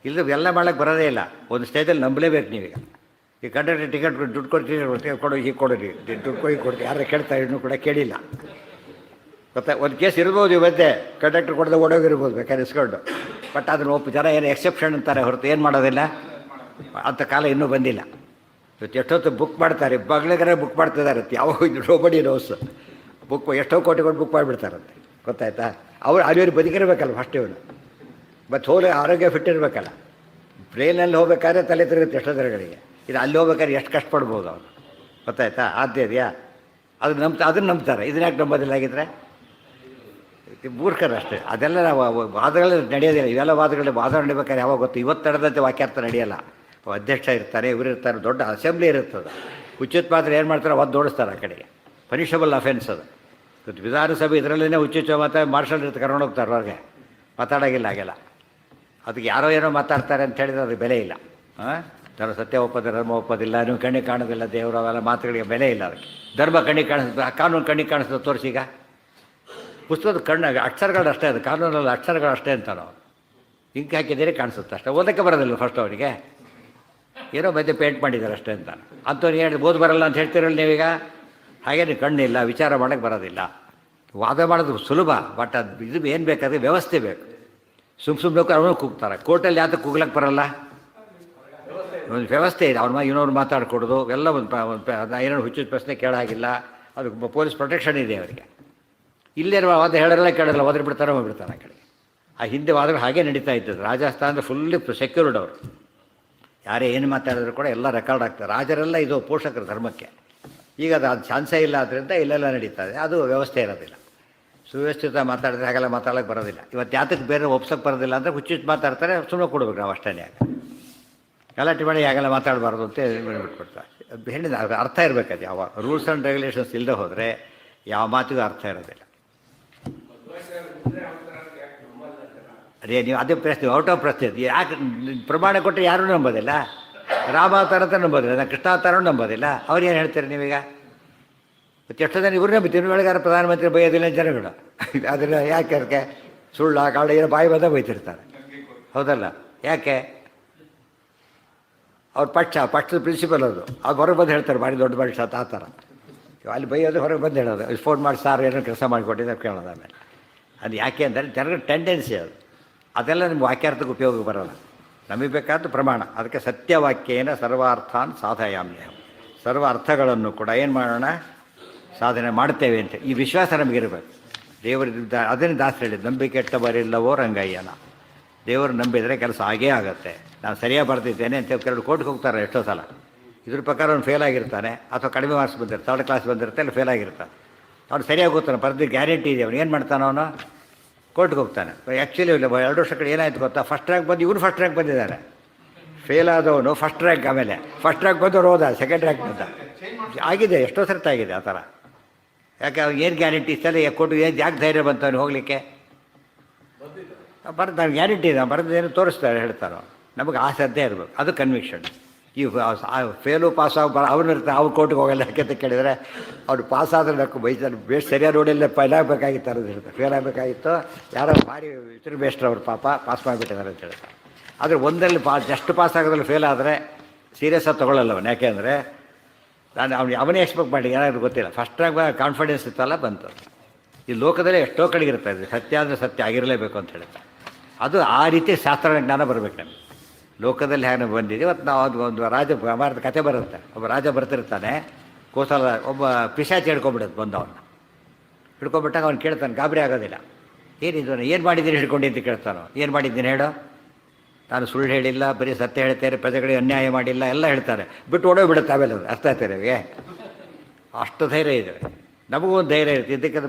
ಇಲ್ಲ ಎಲ್ಲ ಮಾಡೋಕ್ಕೆ ಬರೋದೇ ಇಲ್ಲ. ಒಂದು ಸ್ಟೇಜಲ್ಲಿ ನಂಬಲೇಬೇಕು ನೀವೀಗ. ಈ ಕಂಡಕ್ಟರ್ ಟಿಕೆಟ್ ದುಡ್ಡು ಕೊಡ್ತೀವಿ, ಕೊಡು ಹೀಗೆ ಕೊಡೋರಿ, ದುಡ್ಡು ಹೀಗೆ ಕೊಡ್ತೀವಿ, ಯಾರು ಕೇಳ್ತಾರೆ ಇನ್ನೂ ಕೂಡ ಕೇಳಿಲ್ಲ. ಗೊತ್ತಾ? ಒಂದು ಕೇಸ್ ಇರ್ಬೋದು ಇವತ್ತೇ, ಕಂಡಕ್ಟರ್ ಕೊಡದೆ ಓಡೋಗಿರ್ಬೋದು ಬೇಕಾದ್ರೆ ಇಸ್ಕೊಂಡು. ಬಟ್ ಅದನ್ನು ಜನ ಏನು ಎಕ್ಸೆಪ್ಷನ್ ಅಂತಾರೆ ಹೊರತು ಏನು ಮಾಡೋದಿಲ್ಲ. ಅಂಥ ಕಾಲ ಇನ್ನೂ ಬಂದಿಲ್ಲ. ಇವತ್ತು ಎಷ್ಟೊತ್ತು ಬುಕ್ ಮಾಡ್ತಾರೆ, ಬಗ್ಲಿಗರೆ ಬುಕ್ ಮಾಡ್ತಿದ್ದಾರೆ. ಯಾವಾಗ ರೋಬಡಿ ನೋಸ್ ಬುಕ್ ಎಷ್ಟೋ ಕೋಟಿಗಳು ಬುಕ್ ಮಾಡಿಬಿಡ್ತಾರಂತೆ. ಗೊತ್ತಾಯ್ತಾ? ಅವ್ರಿಗೆ ಬದುಕಿರ್ಬೇಕಲ್ಲ ಫಸ್ಟ್ ಇವನು. ಮತ್ತು ಹೋಗಿ ಆರೋಗ್ಯ ಫಿಟ್ ಇರಬೇಕಲ್ಲ. ಟ್ರೈನಲ್ಲಿ ಹೋಗ್ಬೇಕಾದ್ರೆ ತಲೆ ತಿರುಗುತ್ತೆ ಎಷ್ಟೋ ಜನಗಳಿಗೆ. ಇದು ಅಲ್ಲಿ ಹೋಗ್ಬೇಕಾದ್ರೆ ಎಷ್ಟು ಕಷ್ಟಪಡ್ಬೋದು ಅವನು. ಗೊತ್ತಾಯ್ತಾ? ಇದೆಯಾ ಅದನ್ನು ನಂಬ್ತಾರೆ. ಇದನ್ನ ಯಾಕೆ ನಂಬೋದಿಲ್ಲ ಆಗಿದ್ರೆ? ಮೂರ್ಖರು ಅಷ್ಟೇ. ಅದೆಲ್ಲ ವಾದಗಳು ನಡೆಯೋದಿಲ್ಲ. ಇವೆಲ್ಲ ವಾದ ನಡಿಬೇಕಾದ್ರೆ ಯಾವಾಗ ಗೊತ್ತು? ಇವತ್ತು ನಡೆದಂತೆ ವಾಕ್ಯಾರ್ಥ ನಡೆಯಲ್ಲ. ಅಧ್ಯಕ್ಷ ಇರ್ತಾರೆ, ಇವರು ಇರ್ತಾರೆ, ದೊಡ್ಡ ಅಸೆಂಬ್ಲಿ ಇರುತ್ತದೆ. ಉಚಿತ ಮಾತ್ರ ಏನು ಮಾಡ್ತಾರೆ? ಒದ್ದು ಓಡಿಸ್ತಾರೆ ಆ ಕಡೆಗೆ. ಪನಿಷಬಲ್ ಅಫೆನ್ಸ್ ಅದು. ವಿಧಾನಸಭೆ ಇದರಲ್ಲೇ ಉಚಿತ ಮಾತ್ರ ಮಾರ್ಷಲ್ ಇರ್ತಾರೆ, ಕರ್ಕೊಂಡು ಹೋಗ್ತಾರೆ ಅವ್ರಿಗೆ. ಮಾತಾಡೋಂಗಿಲ್ಲ ಹಾಗೆಲ್ಲ. ಅದಕ್ಕೆ ಯಾರೋ ಏನೋ ಮಾತಾಡ್ತಾರೆ ಅಂತ ಹೇಳಿದ್ರೆ ಅದಕ್ಕೆ ಬೆಲೆ ಇಲ್ಲ. ಧರ್ಮ ಸತ್ಯ ಒಪ್ಪೋದು, ಧರ್ಮ ಒಪ್ಪೋದಿಲ್ಲ, ನೀವು ಕಣ್ಣಿಗೆ ಕಾಣೋದಿಲ್ಲ, ದೇವರು, ಅವೆಲ್ಲ ಮಾತುಗಳಿಗೆ ಬೆಲೆ ಇಲ್ಲ ಅದಕ್ಕೆ. ಧರ್ಮ ಕಣ್ಣಿಗೆ ಕಾಣಿಸ್ತದೆ, ಕಾನೂನು ಕಣ್ಣಿಗೆ ಕಾಣಿಸ್ತದೆ ತೋರಿಸೀಗ. ಪುಸ್ತಕದ ಕಣ್ಣಾಗ ಅಕ್ಷರಗಳು ಅಷ್ಟೇ, ಅದು ಕಾನೂನಲ್ಲಿ ಅಕ್ಷರಗಳು ಅಷ್ಟೇ ಅಂತ ನಾವು ಇಂಕ್ ಹಾಕಿದ್ದೀರಿ ಕಾಣಿಸುತ್ತೆ ಅಷ್ಟೇ. ಓದಕ್ಕೆ ಬರೋದಿಲ್ಲ ಫಸ್ಟ್ ಅವರಿಗೆ, ಏನೋ ಮಧ್ಯೆ ಪೇಂಟ್ ಮಾಡಿದ್ದಾರೆ ಅಷ್ಟೇ ಅಂತ. ಅಂಥವ್ರು ಹೇಳಿ ಓದು ಬರಲ್ಲ ಅಂತ ಹೇಳ್ತಿರಲ್ಲ ನೀವೀಗ. ಹಾಗೇನು ಕಣ್ಣಿಲ್ಲ, ವಿಚಾರ ಮಾಡೋಕ್ಕೆ ಬರೋದಿಲ್ಲ. ವಾದ ಮಾಡೋದು ಸುಲಭ, ಬಟ್ ಅದು ಇದು ಏನು ಬೇಕಾದ್ರೆ ವ್ಯವಸ್ಥೆ ಬೇಕು. ಸುಮ್ಮನೆ ಅವನು ಕೂಗ್ತಾರೆ. ಕೋರ್ಟಲ್ಲಿ ಯಾತಕ್ಕೆ ಕೂಗ್ಲಕ್ಕೆ ಬರಲ್ಲ? ಒಂದು ವ್ಯವಸ್ಥೆ ಇದೆ. ಅವ್ರ ಇನ್ನೊರು ಮಾತಾಡ್ಕೊಡೋದು ಎಲ್ಲ ಏನೋ ಹುಚ್ಚಿದ ಪ್ರಶ್ನೆ ಕೇಳಾಗಿಲ್ಲ. ಅದು ಪೊಲೀಸ್ ಪ್ರೊಟೆಕ್ಷನ್ ಇದೆ ಅವರಿಗೆ. ಇಲ್ಲೇನು ವಾದ ಹೇಳೋಲ್ಲ, ಕೇಳೋಲ್ಲ, ಹೋದ್ರೆ ಬಿಡ್ತಾರೆ, ಹೋಗ್ಬಿಡ್ತಾರೆ ಆ ಕಡೆ. ಆ ಹಿಂದೆ ವಾದಗಳು ಹಾಗೆ ನಡೀತಾ ಇದ್ದದ್ದು. ರಾಜಸ್ಥಾನದ ಫುಲ್ಲಿ ಸೆಕ್ಯೂರ್ಡ್ ಅವರು. ಯಾರೇ ಏನು ಮಾತಾಡಿದ್ರು ಕೂಡ ಎಲ್ಲ ರೆಕಾರ್ಡ್ ಆಗ್ತದೆ. ರಾಜರೆಲ್ಲ ಇದು ಪೋಷಕರು ಧರ್ಮಕ್ಕೆ. ಈಗ ಅದು ಚಾನ್ಸೇ ಇಲ್ಲ, ಆದ್ದರಿಂದ ಇಲ್ಲೆಲ್ಲ ನಡೀತದೆ. ಅದು ವ್ಯವಸ್ಥೆ ಇರೋದಿಲ್ಲ. ಸುವ್ಯವಸ್ಥಿತ ಮಾತಾಡಿದ್ರೆ ಹಾಗೆಲ್ಲ ಮಾತಾಡೋಕ್ಕೆ ಬರೋದಿಲ್ಲ. ಇವತ್ತು ಯಾತಕ್ಕೆ ಬೇರೆ ಒಪ್ಸೋಕ್ಕೆ ಬರೋದಿಲ್ಲ ಅಂದರೆ ಹುಚ್ಚಿಟ್ಟು ಮಾತಾಡ್ತಾರೆ, ಸುಮ್ಮನೆ ಕೊಡ್ಬೇಕು ನಾವು ಅಷ್ಟೇ. ಗಲಾಟೆ ಮಾಡಿ ಹಾಗೆಲ್ಲ ಮಾತಾಡಬಾರ್ದು ಅಂತ ಬಿಟ್ಬಿಡ್ತಾರೆ. ಹೇಳಿದ ಅರ್ಥ ಇರಬೇಕದು. ಯಾವ ರೂಲ್ಸ್ ಆ್ಯಂಡ್ ರೆಗ್ಯುಲೇಷನ್ಸ್ ಇಲ್ಲದೆ ಹೋದರೆ ಯಾವ ಮಾತಿಗೂ ಅರ್ಥ ಇರೋದಿಲ್ಲ. ಅದೇ ನೀವು ಅದೇ ಪ್ರಶ್ನೆ, ಔಟ್ ಆಫ್ ಪ್ರಶ್ನೆ. ಯಾಕೆ ಪ್ರಮಾಣ ಕೊಟ್ಟರೆ ಯಾರೂ ನಂಬೋದಿಲ್ಲ. ರಾಮಾವತಾರ ಅಂತ ನಂಬೋದಿಲ್ಲ, ನಾನು ಕೃಷ್ಣಾವತಾರನೂ ನಂಬೋದಿಲ್ಲ. ಅವ್ರು ಏನು ಹೇಳ್ತೀರಿ ನೀವೀಗ? ಮತ್ತು ಎಷ್ಟೋ ಜನ ಇವ್ರು ನಂಬಿತೀವಿ. ಬೆಳಗಾರ ಪ್ರಧಾನಮಂತ್ರಿ ಬೈಯೋದಿಲ್ಲ ಜನಗಳು. ಅದನ್ನು ಯಾಕೆ ಅದಕ್ಕೆ ಸುಳ್ಳು ಕಾಳು ಏನೋ ಬಾಯಿ ಬಂದ ಬೈತಿರ್ತಾರೆ. ಹೌದಲ್ಲ? ಯಾಕೆ? ಅವ್ರ ಪಕ್ಷದ ಪ್ರಿನ್ಸಿಪಲ್ ಅದು. ಅವ್ರು ಹೊರಗೆ ಬಂದು ಹೇಳ್ತಾರೆ ಭಾರಿ ದೊಡ್ಡ ಮನುಷ್ಯ ಆ ಥರ. ಅಲ್ಲಿ ಬೈಯೋದು ಹೊರಗೆ ಬಂದು ಹೇಳೋದು. ಫೋನ್ ಮಾಡಿ ಸಾರ್ ಏನೋ ಕೆಲಸ ಮಾಡಿಕೊಟ್ಟಿದ್ದೆ ಕೇಳೋದು. ಆಮೇಲೆ ಅದು ಯಾಕೆ ಅಂದರೆ ಜನರ ಟೆಂಡೆನ್ಸಿ ಅದು. ಅದೆಲ್ಲ ನಿಮ್ಗೆ ವಾಕ್ಯಾರ್ಥಕ್ಕೆ ಉಪಯೋಗ ಬರೋಲ್ಲ. ನಮಗೆ ಬೇಕಾದ ಪ್ರಮಾಣ. ಅದಕ್ಕೆ ಸತ್ಯವಾಕ್ಯೇನ ಸರ್ವಾರ್ಥಾನ್ ಸಾಧಯಾಮ್ಯಹಂ. ಸರ್ವ ಅರ್ಥಗಳನ್ನು ಕೂಡ ಏನು ಮಾಡೋಣ? ಸಾಧನೆ ಮಾಡ್ತೇವೆ ಅಂತ ಈ ವಿಶ್ವಾಸ ನಮಗಿರಬೇಕು. ದೇವರಿಂದ ಅದನ್ನು ದಾಸರು ಹೇಳಿದ್ದು, ನಂಬಿಕೆ ಕೆಟ್ಟವರಿಲ್ಲವೋ ರಂಗಯ್ಯನ. ದೇವರು ನಂಬಿದರೆ ಕೆಲಸ ಆಗೇ ಆಗುತ್ತೆ. ನಾನು ಸರಿಯಾಗಿ ಬರ್ತಿದ್ದೇನೆ ಅಂತ ಕೆಲವರು ಕೋರ್ಟ್ಗೆ ಹೋಗ್ತಾರೆ ಎಷ್ಟೋ ಸಲ. ಇದ್ರ ಪ್ರಕಾರ ಅವ್ನು ಫೇಲ್ ಆಗಿರ್ತಾನೆ, ಅಥವಾ ಕಡಿಮೆ ಮಾರ್ಕ್ಸ್ ಬಂದಿರ್ತಾರೆ, ಥರ್ಡ್ ಕ್ಲಾಸ್ ಬಂದಿರುತ್ತೆ, ಅಲ್ಲಿ ಫೇಲ್ ಆಗಿರ್ತಾನೆ. ಅವ್ನು ಸರಿಯಾಗಿ ಹೋಗ್ತಾನೆ, ಬರ್ದು ಗ್ಯಾರಂಟಿ ಇದೆ. ಅವನು ಏನು ಮಾಡ್ತಾನೆ? ಅವನು ಕೋರ್ಟ್ಗೆ ಹೋಗ್ತಾನೆ. ಆ್ಯಕ್ಚುಲಿ 2 ವರ್ಷ ಕಡೆ ಏನಾಯ್ತು ಗೊತ್ತಾ? ಫಸ್ಟ್ ರ್ಯಾಂಕ್ ಬಂದು ಇವನು ಫಸ್ಟ್ ರ್ಯಾಂಕ್ ಬಂದಿದ್ದಾನೆ. ಫೇಲ್ ಆದವನು ಫಸ್ಟ್ ರ್ಯಾಂಕ್, ಆಮೇಲೆ ಫಸ್ಟ್ ರ್ಯಾಂಕ್ ಬಂದವ್ರು ಹೋದ, ಸೆಕೆಂಡ್ ರ್ಯಾಂಕ್ ಬಂದ. ಆಗಿದೆ, ಎಷ್ಟೋ ಸರ್ತಿ ಆಗಿದೆ ಆ ಥರ. ಯಾಕೆ ಅವ್ನು ಏನು ಗ್ಯಾರಂಟಿ ಇಷ್ಟಲ್ಲ ಕೊಟ್ಟು ಏನು ಯಾಕೆ ಧೈರ್ಯ ಬಂತು ಅವ್ನು ಹೋಗಲಿಕ್ಕೆ? ಬರೆದು ನಾನು ಗ್ಯಾರಂಟಿ ಇದೆ, ಬರೆದೇನು ತೋರಿಸ್ತಾರೆ ಹೇಳ್ತಾರೋ. ನಮಗೆ ಆ ಶ್ರದ್ಧೆ ಇರಬೇಕು, ಅದು ಕನ್ವಿಕ್ಷನ್. ಈ ಫೇಲು ಪಾಸ್ ಅವ್ನು ಇರ್ತಾರೆ, ಅವ್ರು ಕೋರ್ಟ್ಗೆ ಹೋಗಲ್ಲ ಯಾಕೆ ಅಂತ ಕೇಳಿದರೆ ಅವ್ರು ಪಾಸ್ ಆದರೆ ನಕ್ಕು ಬೈತಾರೆ. ಬೇಸ್ಟ್ ಸರಿಯಾದ ನೋಡಿಲ್ಲ, ಫೇಲ್ ಆಗಬೇಕಾಗಿತ್ತು ಅನ್ನೋದು ಇರುತ್ತೆ. ಫೇಲ್ ಆಗಬೇಕಾಗಿತ್ತು, ಯಾರೋ ಭಾರಿ ಇತರ ಬೇಸ್ಟ್ ಅವ್ರು ಪಾಪ ಪಾಸ್ ಮಾಡಿಬಿಟ್ಟಿದ್ದಾರೆ ಅಂತ ಹೇಳ್ತಾರೆ. ಆದರೆ ಒಂದಲ್ಲಿ ಜಸ್ಟ್ ಪಾಸ್ ಆಗೋದ್ರಲ್ಲಿ ಫೇಲ್ ಆದರೆ ಸೀರಿಯಸ್ಸಾಗಿ ತೊಗೊಳ್ಳಲ್ಲ ಅವನು. ಯಾಕೆ ಅಂದರೆ ಅವನೇ ಎಕ್ಸ್ಪೆಕ್ಟ್ ಮಾಡಿ ಏನಾದರೂ ಗೊತ್ತಿಲ್ಲ. ಫಸ್ಟ್ ರ್ಯಾಂಕ್ ಕಾನ್ಫಿಡೆನ್ಸ್ ಇತ್ತಲ್ಲ ಬಂತು. ಈ ಲೋಕದಲ್ಲೇ ಎಷ್ಟೋ ಕಡೆಗೆ ಇರ್ತಾಯಿದೆ, ಸತ್ಯ ಅಂದರೆ ಸತ್ಯ ಆಗಿರಲೇಬೇಕು ಅಂತ ಹೇಳ್ತಾರೆ. ಅದು ಆ ರೀತಿ ಶಾಸ್ತ್ರ ಜ್ಞಾನ ಬರಬೇಕು ನಮಗೆ. ಲೋಕದಲ್ಲಿ ಹೇಗೆ ಬಂದಿದೆ. ಇವತ್ತು ನಾವು ಒಂದು ರಾಜ ಮಹಾಭಾರತ ಕಥೆ ಬರುತ್ತೆ. ಒಬ್ಬ ರಾಜ ಬರ್ತಿರ್ತಾನೆ, ಕೋಸಲ ಒಬ್ಬ ಪಿಶಾಚಿ ಹಿಡ್ಕೊಂಬಿಡುತ್ತೆ. ಬಂದವನ್ನ ಹಿಡ್ಕೊಂಬಿಟ್ಟಾಗ ಅವ್ನು ಕೇಳ್ತಾನೆ, ಗಾಬರಿ ಆಗೋದಿಲ್ಲ. ಏನಿದು, ಏನು ಮಾಡಿದ್ದೀನಿ ಹಿಡ್ಕೊಂಡು ಅಂತ ಕೇಳ್ತಾನೋ. ಏನು ಮಾಡಿದ್ದೀನಿ ಹೇಳೋ? ನಾನು ಸುಳ್ಳು ಹೇಳಿಲ್ಲ, ಬರೀ ಸತ್ಯ ಹೇಳ್ತಾರೆ, ಪ್ರಜೆಗಳಿಗೆ ಅನ್ಯಾಯ ಮಾಡಿಲ್ಲ ಎಲ್ಲ ಹೇಳ್ತಾರೆ. ಬಿಟ್ಟು ಓಡೋಗ್ಬಿಡುತ್ತೆ. ಆಮೇಲೆ ಅದು ಅರ್ಥ ಆಗ್ತಾರೆ ನಮಗೆ. ಅಷ್ಟು ಧೈರ್ಯ ಇದೆ. ನಮಗೂ ಒಂದು ಧೈರ್ಯ ಇರುತ್ತೆ. ಇದಕ್ಕೆ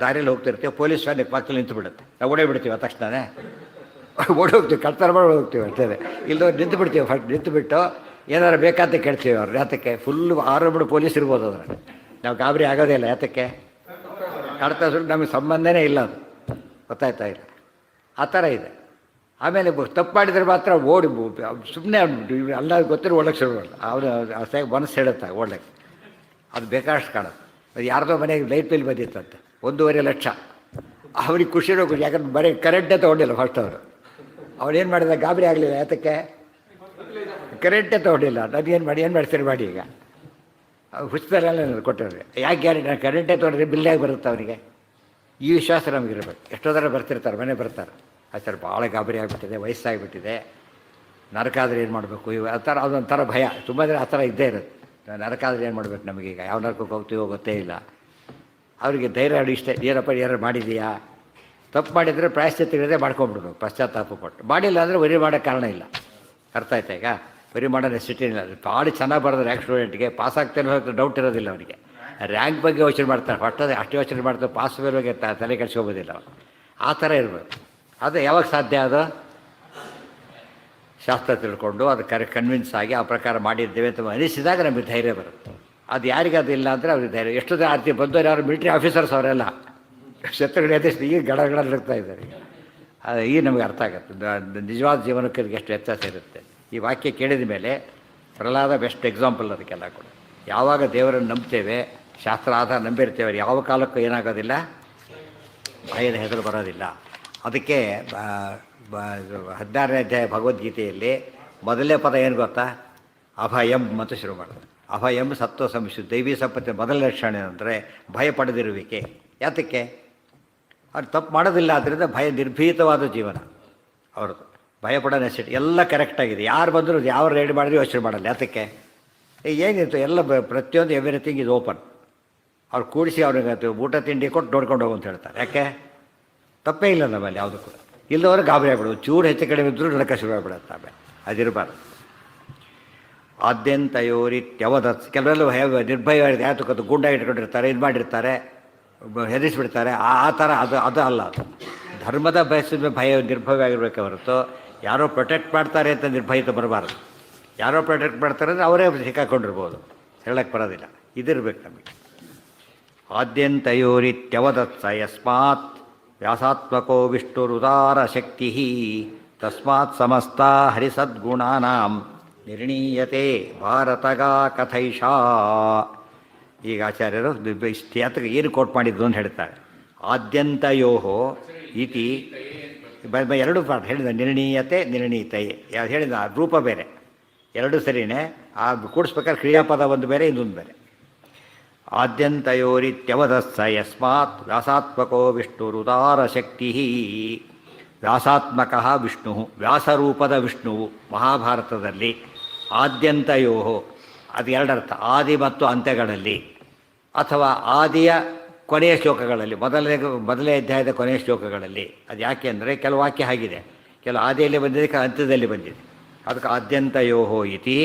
ದಾರಿಯಲ್ಲಿ ಹೋಗ್ತಿರ್ತೀವಿ, ಪೊಲೀಸ್ ವ್ಯಾನ್ ಪಕ್ಕದಲ್ಲಿ ನಿಂತು ಬಿಡುತ್ತೆ. ನಾವು ಓಡೋಗ್ಬಿಡ್ತೀವಿ ತಕ್ಷಣ, ಓಡೋಗ್ತೀವಿ, ಕಳ್ತನ ಮಾಡಿ ಹೋಗ್ತೀವಿ ಅಷ್ಟೇ. ಇಲ್ಲೋ ನಿಂತು ಬಿಡ್ತೀವಿ. ಫಸ್ಟ್ ನಿಂತು ಬಿಟ್ಟು ಏನಾರು ಬೇಕಂತ ಕೇಳ್ತೀವಿ ಅವ್ರು. ಯಾತಕ್ಕೆ ಫುಲ್ 6 ಪೊಲೀಸ್ ಇರ್ಬೋದು ಅದ್ರಲ್ಲಿ, ನಾವು ಗಾಬರಿ ಆಗೋದೇ ಇಲ್ಲ. ಯಾತಕ್ಕೆ ಕಳ್ತ ಸುಳ್ಳು ನಮಗೆ ಸಂಬಂಧನೇ ಇಲ್ಲ, ಅದು ಗೊತ್ತಾಯ್ತಾ ಇಲ್ಲ. ಆ ಥರ ಇದೆ. ಆಮೇಲೆ ತಪ್ಪು ಮಾಡಿದರೆ ಮಾತ್ರ ಓಡಿ ಸುಮ್ಮನೆ ಅಲ್ಲ ಗೊತ್ತಿರೋ ಓಡಕ್ಕೆ ಶುರು ಮಾಡಲ್ಲ. ಅವನು ಅಷ್ಟಾಗಿ ಮನಸ್ಸು ಹೇಳುತ್ತೆ ಓಡ್ಲಿಕ್ಕೆ. ಅದು ಬೇಕಾದಷ್ಟು ಕಾಣುತ್ತೆ. ಅದು ಯಾರ್ದೋ ಮನೆಗೆ ಲೈಟ್ ಬಿಲ್ ಬಂದಿತ್ತಂತೆ 1.5 ಲಕ್ಷ. ಅವ್ರಿಗೆ ಖುಷಿನೋ ಖುಷಿ, ಯಾಕಂದ್ರೆ ಬರೀ ಕರೆಂಟೇ ತೊಗೊಂಡಿಲ್ಲ ಫಸ್ಟ್ ಅವರು. ಅವನೇನು ಮಾಡಿದ, ಗಾಬರಿ ಆಗಲಿಲ್ಲ. ಯಾತಕ್ಕೆ ಕರೆಂಟೇ ತೊಗೊಂಡಿಲ್ಲ. ಏನು ಮಾಡ್ತೀರಿ ಮಾಡಿ. ಈಗ ಹುಚ್ಚದಲ್ಲೆಲ್ಲ ಕೊಟ್ಟವ್ರಿಗೆ ಯಾಕೆ ಗ್ಯಾರಂಟಿ, ನಾನು ಕರೆಂಟೇ ತೊಗೊಂಡ್ರೆ ಬಿಲ್ಲಾಗಿ ಬರುತ್ತೆ ಅವನಿಗೆ. ಈ ವಿಶ್ವಾಸ ನಮಗಿರ್ಬೇಕು. ಎಷ್ಟೋ ಥರ ಬರ್ತಿರ್ತಾರೆ, ಮನೆ ಬರ್ತಾರೆ, ಅದು ಸರ್ ಭಾಳ ಗಾಬರಿ ಆಗಿಬಿಟ್ಟಿದೆ, ವಯಸ್ಸಾಗಿಬಿಟ್ಟಿದೆ, ನರಕ ಆದರೆ ಏನು ಮಾಡಬೇಕು, ಇವು ಆ ಥರ ಅದೊಂಥರ ಭಯ. ತುಂಬ ಜನ ಆ ಥರ ಇದ್ದೇ ಇರುತ್ತೆ. ನರಕ ಆದರೆ ಏನು ಮಾಡಬೇಕು, ನಮಗೀಗ ಯಾವ ನರಕಕ್ಕೆ ಹೋಗ್ತೀವೋ ಗೊತ್ತೇ ಇಲ್ಲ. ಅವರಿಗೆ ಧೈರ್ಯ ಇಷ್ಟೇ, ಏನಪ್ಪ ಏನಾರು ಮಾಡಿದೆಯಾ, ತಪ್ಪು ಮಾಡಿದರೆ ಪ್ರಾಯಶ್ಚಿತ್ತವಿದೆ ಮಾಡ್ಕೊಂಬಿಡ್ಬೇಕು, ಪಶ್ಚಾತ್ತಾಪ ಪಟ್ಟು. ಮಾಡಿಲ್ಲ ಅಂದರೆ ವರಿ ಮಾಡೋಕ್ಕೆ ಕಾರಣ ಇಲ್ಲ. ಅರ್ಥ ಆಯ್ತಾ? ಈಗ ವರಿ ಮಾಡೋ ನೆಸಿಟಿ ಇಲ್ಲ. ಭಾಳ ಚೆನ್ನಾಗಿ ಬರೆದ್ರೆ ರ್ಯಾಂಕ್ ಸ್ಟೂಡೆಂಟ್ಗೆ ಪಾಸ್ ಆಗ್ತಾನೆ ಡೌಟ್ ಇರೋದಿಲ್ಲ ಅವನಿಗೆ. ರ್ಯಾಂಕ್ ಬಗ್ಗೆ ಯೋಚನೆ ಮಾಡ್ತಾರೆ, ಫಸ್ಟ್ ಅಷ್ಟು ಯೋಚನೆ ಮಾಡ್ತಾರೆ, ಪಾಸ್ ಬಗ್ಗೆ ತಲೆ ಕೆಡಿಸ್ಕೋಬೋದಿಲ್ಲ ಅವನು. ಆ ಥರ ಇರಬೇಕು. ಅದು ಯಾವಾಗ ಸಾಧ್ಯ? ಅದು ಶಾಸ್ತ್ರ ತಿಳ್ಕೊಂಡು ಅದು ಕನ್ವಿನ್ಸ್ ಆಗಿ ಆ ಪ್ರಕಾರ ಮಾಡಿದ್ದೇವೆ ಅಂತ ಅನಿಸಿದಾಗ ನಮಗೆ ಧೈರ್ಯ ಬರುತ್ತೆ. ಅದು ಯಾರಿಗೆ ಅದು ಇಲ್ಲ ಅಂದರೆ ಅವ್ರಿಗೆ ಧೈರ್ಯ. ಎಷ್ಟು ಆರ್ತಿ ಬಂದವರು ಯಾರು ಮಿಲಿಟ್ರಿ ಆಫೀಸರ್ಸ್ ಅವರೆಲ್ಲ ಶತ್ರುಗಳು ಎದುರಿಸಿ ಈಗ ಗಡಗಡ ಇದ್ದಾರೆ. ಈಗ ನಮಗೆ ಅರ್ಥ ಆಗುತ್ತೆ ನಿಜವಾದ ಜೀವನಕ್ಕೆ ಎಷ್ಟು ವ್ಯತ್ಯಾಸ ಇರುತ್ತೆ. ಈ ವಾಕ್ಯ ಕೇಳಿದ ಮೇಲೆ ಪ್ರಹ್ಲಾದ ಬೆಸ್ಟ್ ಎಕ್ಸಾಂಪಲ್ ಅದಕ್ಕೆಲ್ಲ ಕೂಡ. ಯಾವಾಗ ದೇವರನ್ನು ನಂಬ್ತೇವೆ, ಶಾಸ್ತ್ರ ಆಧಾರ ನಂಬಿರ್ತೇವೆ, ಯಾವ ಕಾಲಕ್ಕೂ ಏನಾಗೋದಿಲ್ಲ, ಭಯದ ಹೆಸರು ಬರೋದಿಲ್ಲ. ಅದಕ್ಕೆ 16ನೇ ಅಧ್ಯಾಯ ಭಗವದ್ಗೀತೆಯಲ್ಲಿ ಮೊದಲನೇ ಪದ ಏನು ಗೊತ್ತಾ? ಅಭಯಂ ಅಂತ ಶುರು ಮಾಡೋದು. ಅಭಯಂ ಸತ್ವ ಸಂಶು ದೈವಿ ಸಂಪತ್ತಿನ ಮೊದಲ ಲಕ್ಷಣ ಏನಂದರೆ ಭಯ ಪಡೆದಿರುವಿಕೆ. ಯಾತಕ್ಕೆ? ಅವ್ರು ತಪ್ಪು ಮಾಡೋದಿಲ್ಲ, ಆದ್ದರಿಂದ ಭಯ ನಿರ್ಭೀತವಾದ ಜೀವನ ಅವ್ರದ್ದು. ಭಯಪಡೋ ನೆಸಿಟಿ ಎಲ್ಲ ಕರೆಕ್ಟಾಗಿದೆ. ಯಾರು ಬಂದರೂ ಯಾವ ರೆಡಿ ಮಾಡಿದ್ರು ಯೋಚನೆ ಮಾಡಲ್ಲ. ಯಾತಕ್ಕೆ? ಏನಿತ್ತು ಎಲ್ಲ ಪ್ರತಿಯೊಂದು ಎವ್ರಿಥಿಂಗ್ ಇದು ಓಪನ್. ಅವ್ರು ಕೂಡಿಸಿ ಅವ್ರಿಗೆ ಊಟ ತಿಂಡಿ ಕೊಟ್ಟು ನೋಡ್ಕೊಂಡು ಹೋಗು ಅಂತ ಹೇಳ್ತಾರೆ. ಯಾಕೆ? ತಪ್ಪೇ ಇಲ್ಲ ನಮ್ಮಲ್ಲಿ ಯಾವುದು ಕೂಡ. ಇಲ್ಲದವರು ಗಾಬರಿ ಆಗ್ಬಿಡೋದು, ಚೂರು ಹೆಚ್ಚು ಕಡಿಮೆ ಇದ್ದರೂ ನಡಕ ಶುರು ಆಗ್ಬಿಡುತ್ತೆ. ಆಮೇಲೆ ಅದಿರಬಾರ್ದು. ಆದ್ಯಂತಯೋರಿತ್ಯವದತ್ ಕೆಲವೆಲ್ಲ ನಿರ್ಭಯವಾಗಿದೆ. ಯಾತಕ್ಕಂತ ಗುಂಡ ಇಟ್ಕೊಂಡಿರ್ತಾರೆ, ಇದು ಮಾಡಿರ್ತಾರೆ, ಹೆದರಿಸ್ಬಿಡ್ತಾರೆ. ಆ ಥರ ಅದು ಅಲ್ಲ. ಅದು ಧರ್ಮದ ಬಯಸಿದ ಭಯ ನಿರ್ಭಯವಾಗಿರ್ಬೇಕೆ ಹೊರತು ಯಾರೋ ಪ್ರೊಟೆಕ್ಟ್ ಮಾಡ್ತಾರೆ ಅಂತ ನಿರ್ಭಯತೆ ಬರಬಾರ್ದು. ಯಾರೋ ಪ್ರೊಟೆಕ್ಟ್ ಮಾಡ್ತಾರೆ ಅಂದರೆ ಅವರೇ ಸಿಕ್ಕಾಕೊಂಡಿರ್ಬೋದು, ಹೇಳಕ್ಕೆ ಬರೋದಿಲ್ಲ. ಇದಿರ್ಬೇಕು ನಮಗೆ. ಆದ್ಯಂತಯೋರಿತ್ಯವದತ್ಸ ಯಸ್ಮಾತ್ ವ್ಯಾಸಾತ್ಮಕೋ ವಿಷ್ಣುರುದಾರ ಶಕ್ತಿ ತಸ್ಮಾತ್ ಸಮಸ್ತ ಹರಿಸದ್ಗುಣಾನಾಂ ನಿರ್ಣೀಯತೆ ಭಾರತಗಾ ಕಥೈಷಾ. ಈಗ ಆಚಾರ್ಯರು ಯಾತಕ್ಕೆ ಏನು ಕೋಟ್ ಮಾಡಿದ್ದು ಅಂತ ಹೇಳ್ತಾರೆ. ಆದ್ಯಂತಯೋ ಇತಿ ಎರಡು ಪಾಠ ಹೇಳಿದ, ನಿರ್ಣೀಯತೆ ನಿರ್ಣೀತಯೇ ಯಾವ್ದು ಹೇಳಿದ, ರೂಪ ಬೇರೆ, ಎರಡು ಸರಿಯೇ. ಆ ಕೂಡಿಸ್ಬೇಕಾದ್ರೆ ಕ್ರಿಯಾಪದ ಒಂದು ಬೇರೆ, ಇನ್ನೊಂದು ಬೇರೆ. ಆದ್ಯಂತಯೋರಿತ್ಯವದಸ್ಸ ಯಸ್ಮಾತ್ ವ್ಯಾಸಾತ್ಮಕೋ ವಿಷ್ಣುರುದಾರ ಶಕ್ತಿ. ವ್ಯಾಸಾತ್ಮಕ ವಿಷ್ಣು, ವ್ಯಾಸರೂಪದ ವಿಷ್ಣುವು ಮಹಾಭಾರತದಲ್ಲಿ. ಆದ್ಯಂತಯೋ ಅದು ಎರಡರ್ಥ, ಆದಿ ಮತ್ತು ಅಂತ್ಯಗಳಲ್ಲಿ, ಅಥವಾ ಆದಿಯ ಕೊನೆಯ ಶ್ಲೋಕಗಳಲ್ಲಿ, ಮೊದಲನೇ ಅಧ್ಯಾಯದ ಕೊನೆಯ ಶ್ಲೋಕಗಳಲ್ಲಿ. ಅದು ಯಾಕೆ ಅಂದರೆ ಕೆಲವು ವಾಕ್ಯ ಆಗಿದೆ, ಕೆಲವು ಆದಿಯಲ್ಲಿ ಬಂದಿದೆ, ಅಂತ್ಯದಲ್ಲಿ ಬಂದಿದೆ. ಅದಕ್ಕೆ ಆದ್ಯಂತಯೋ ಇತಿ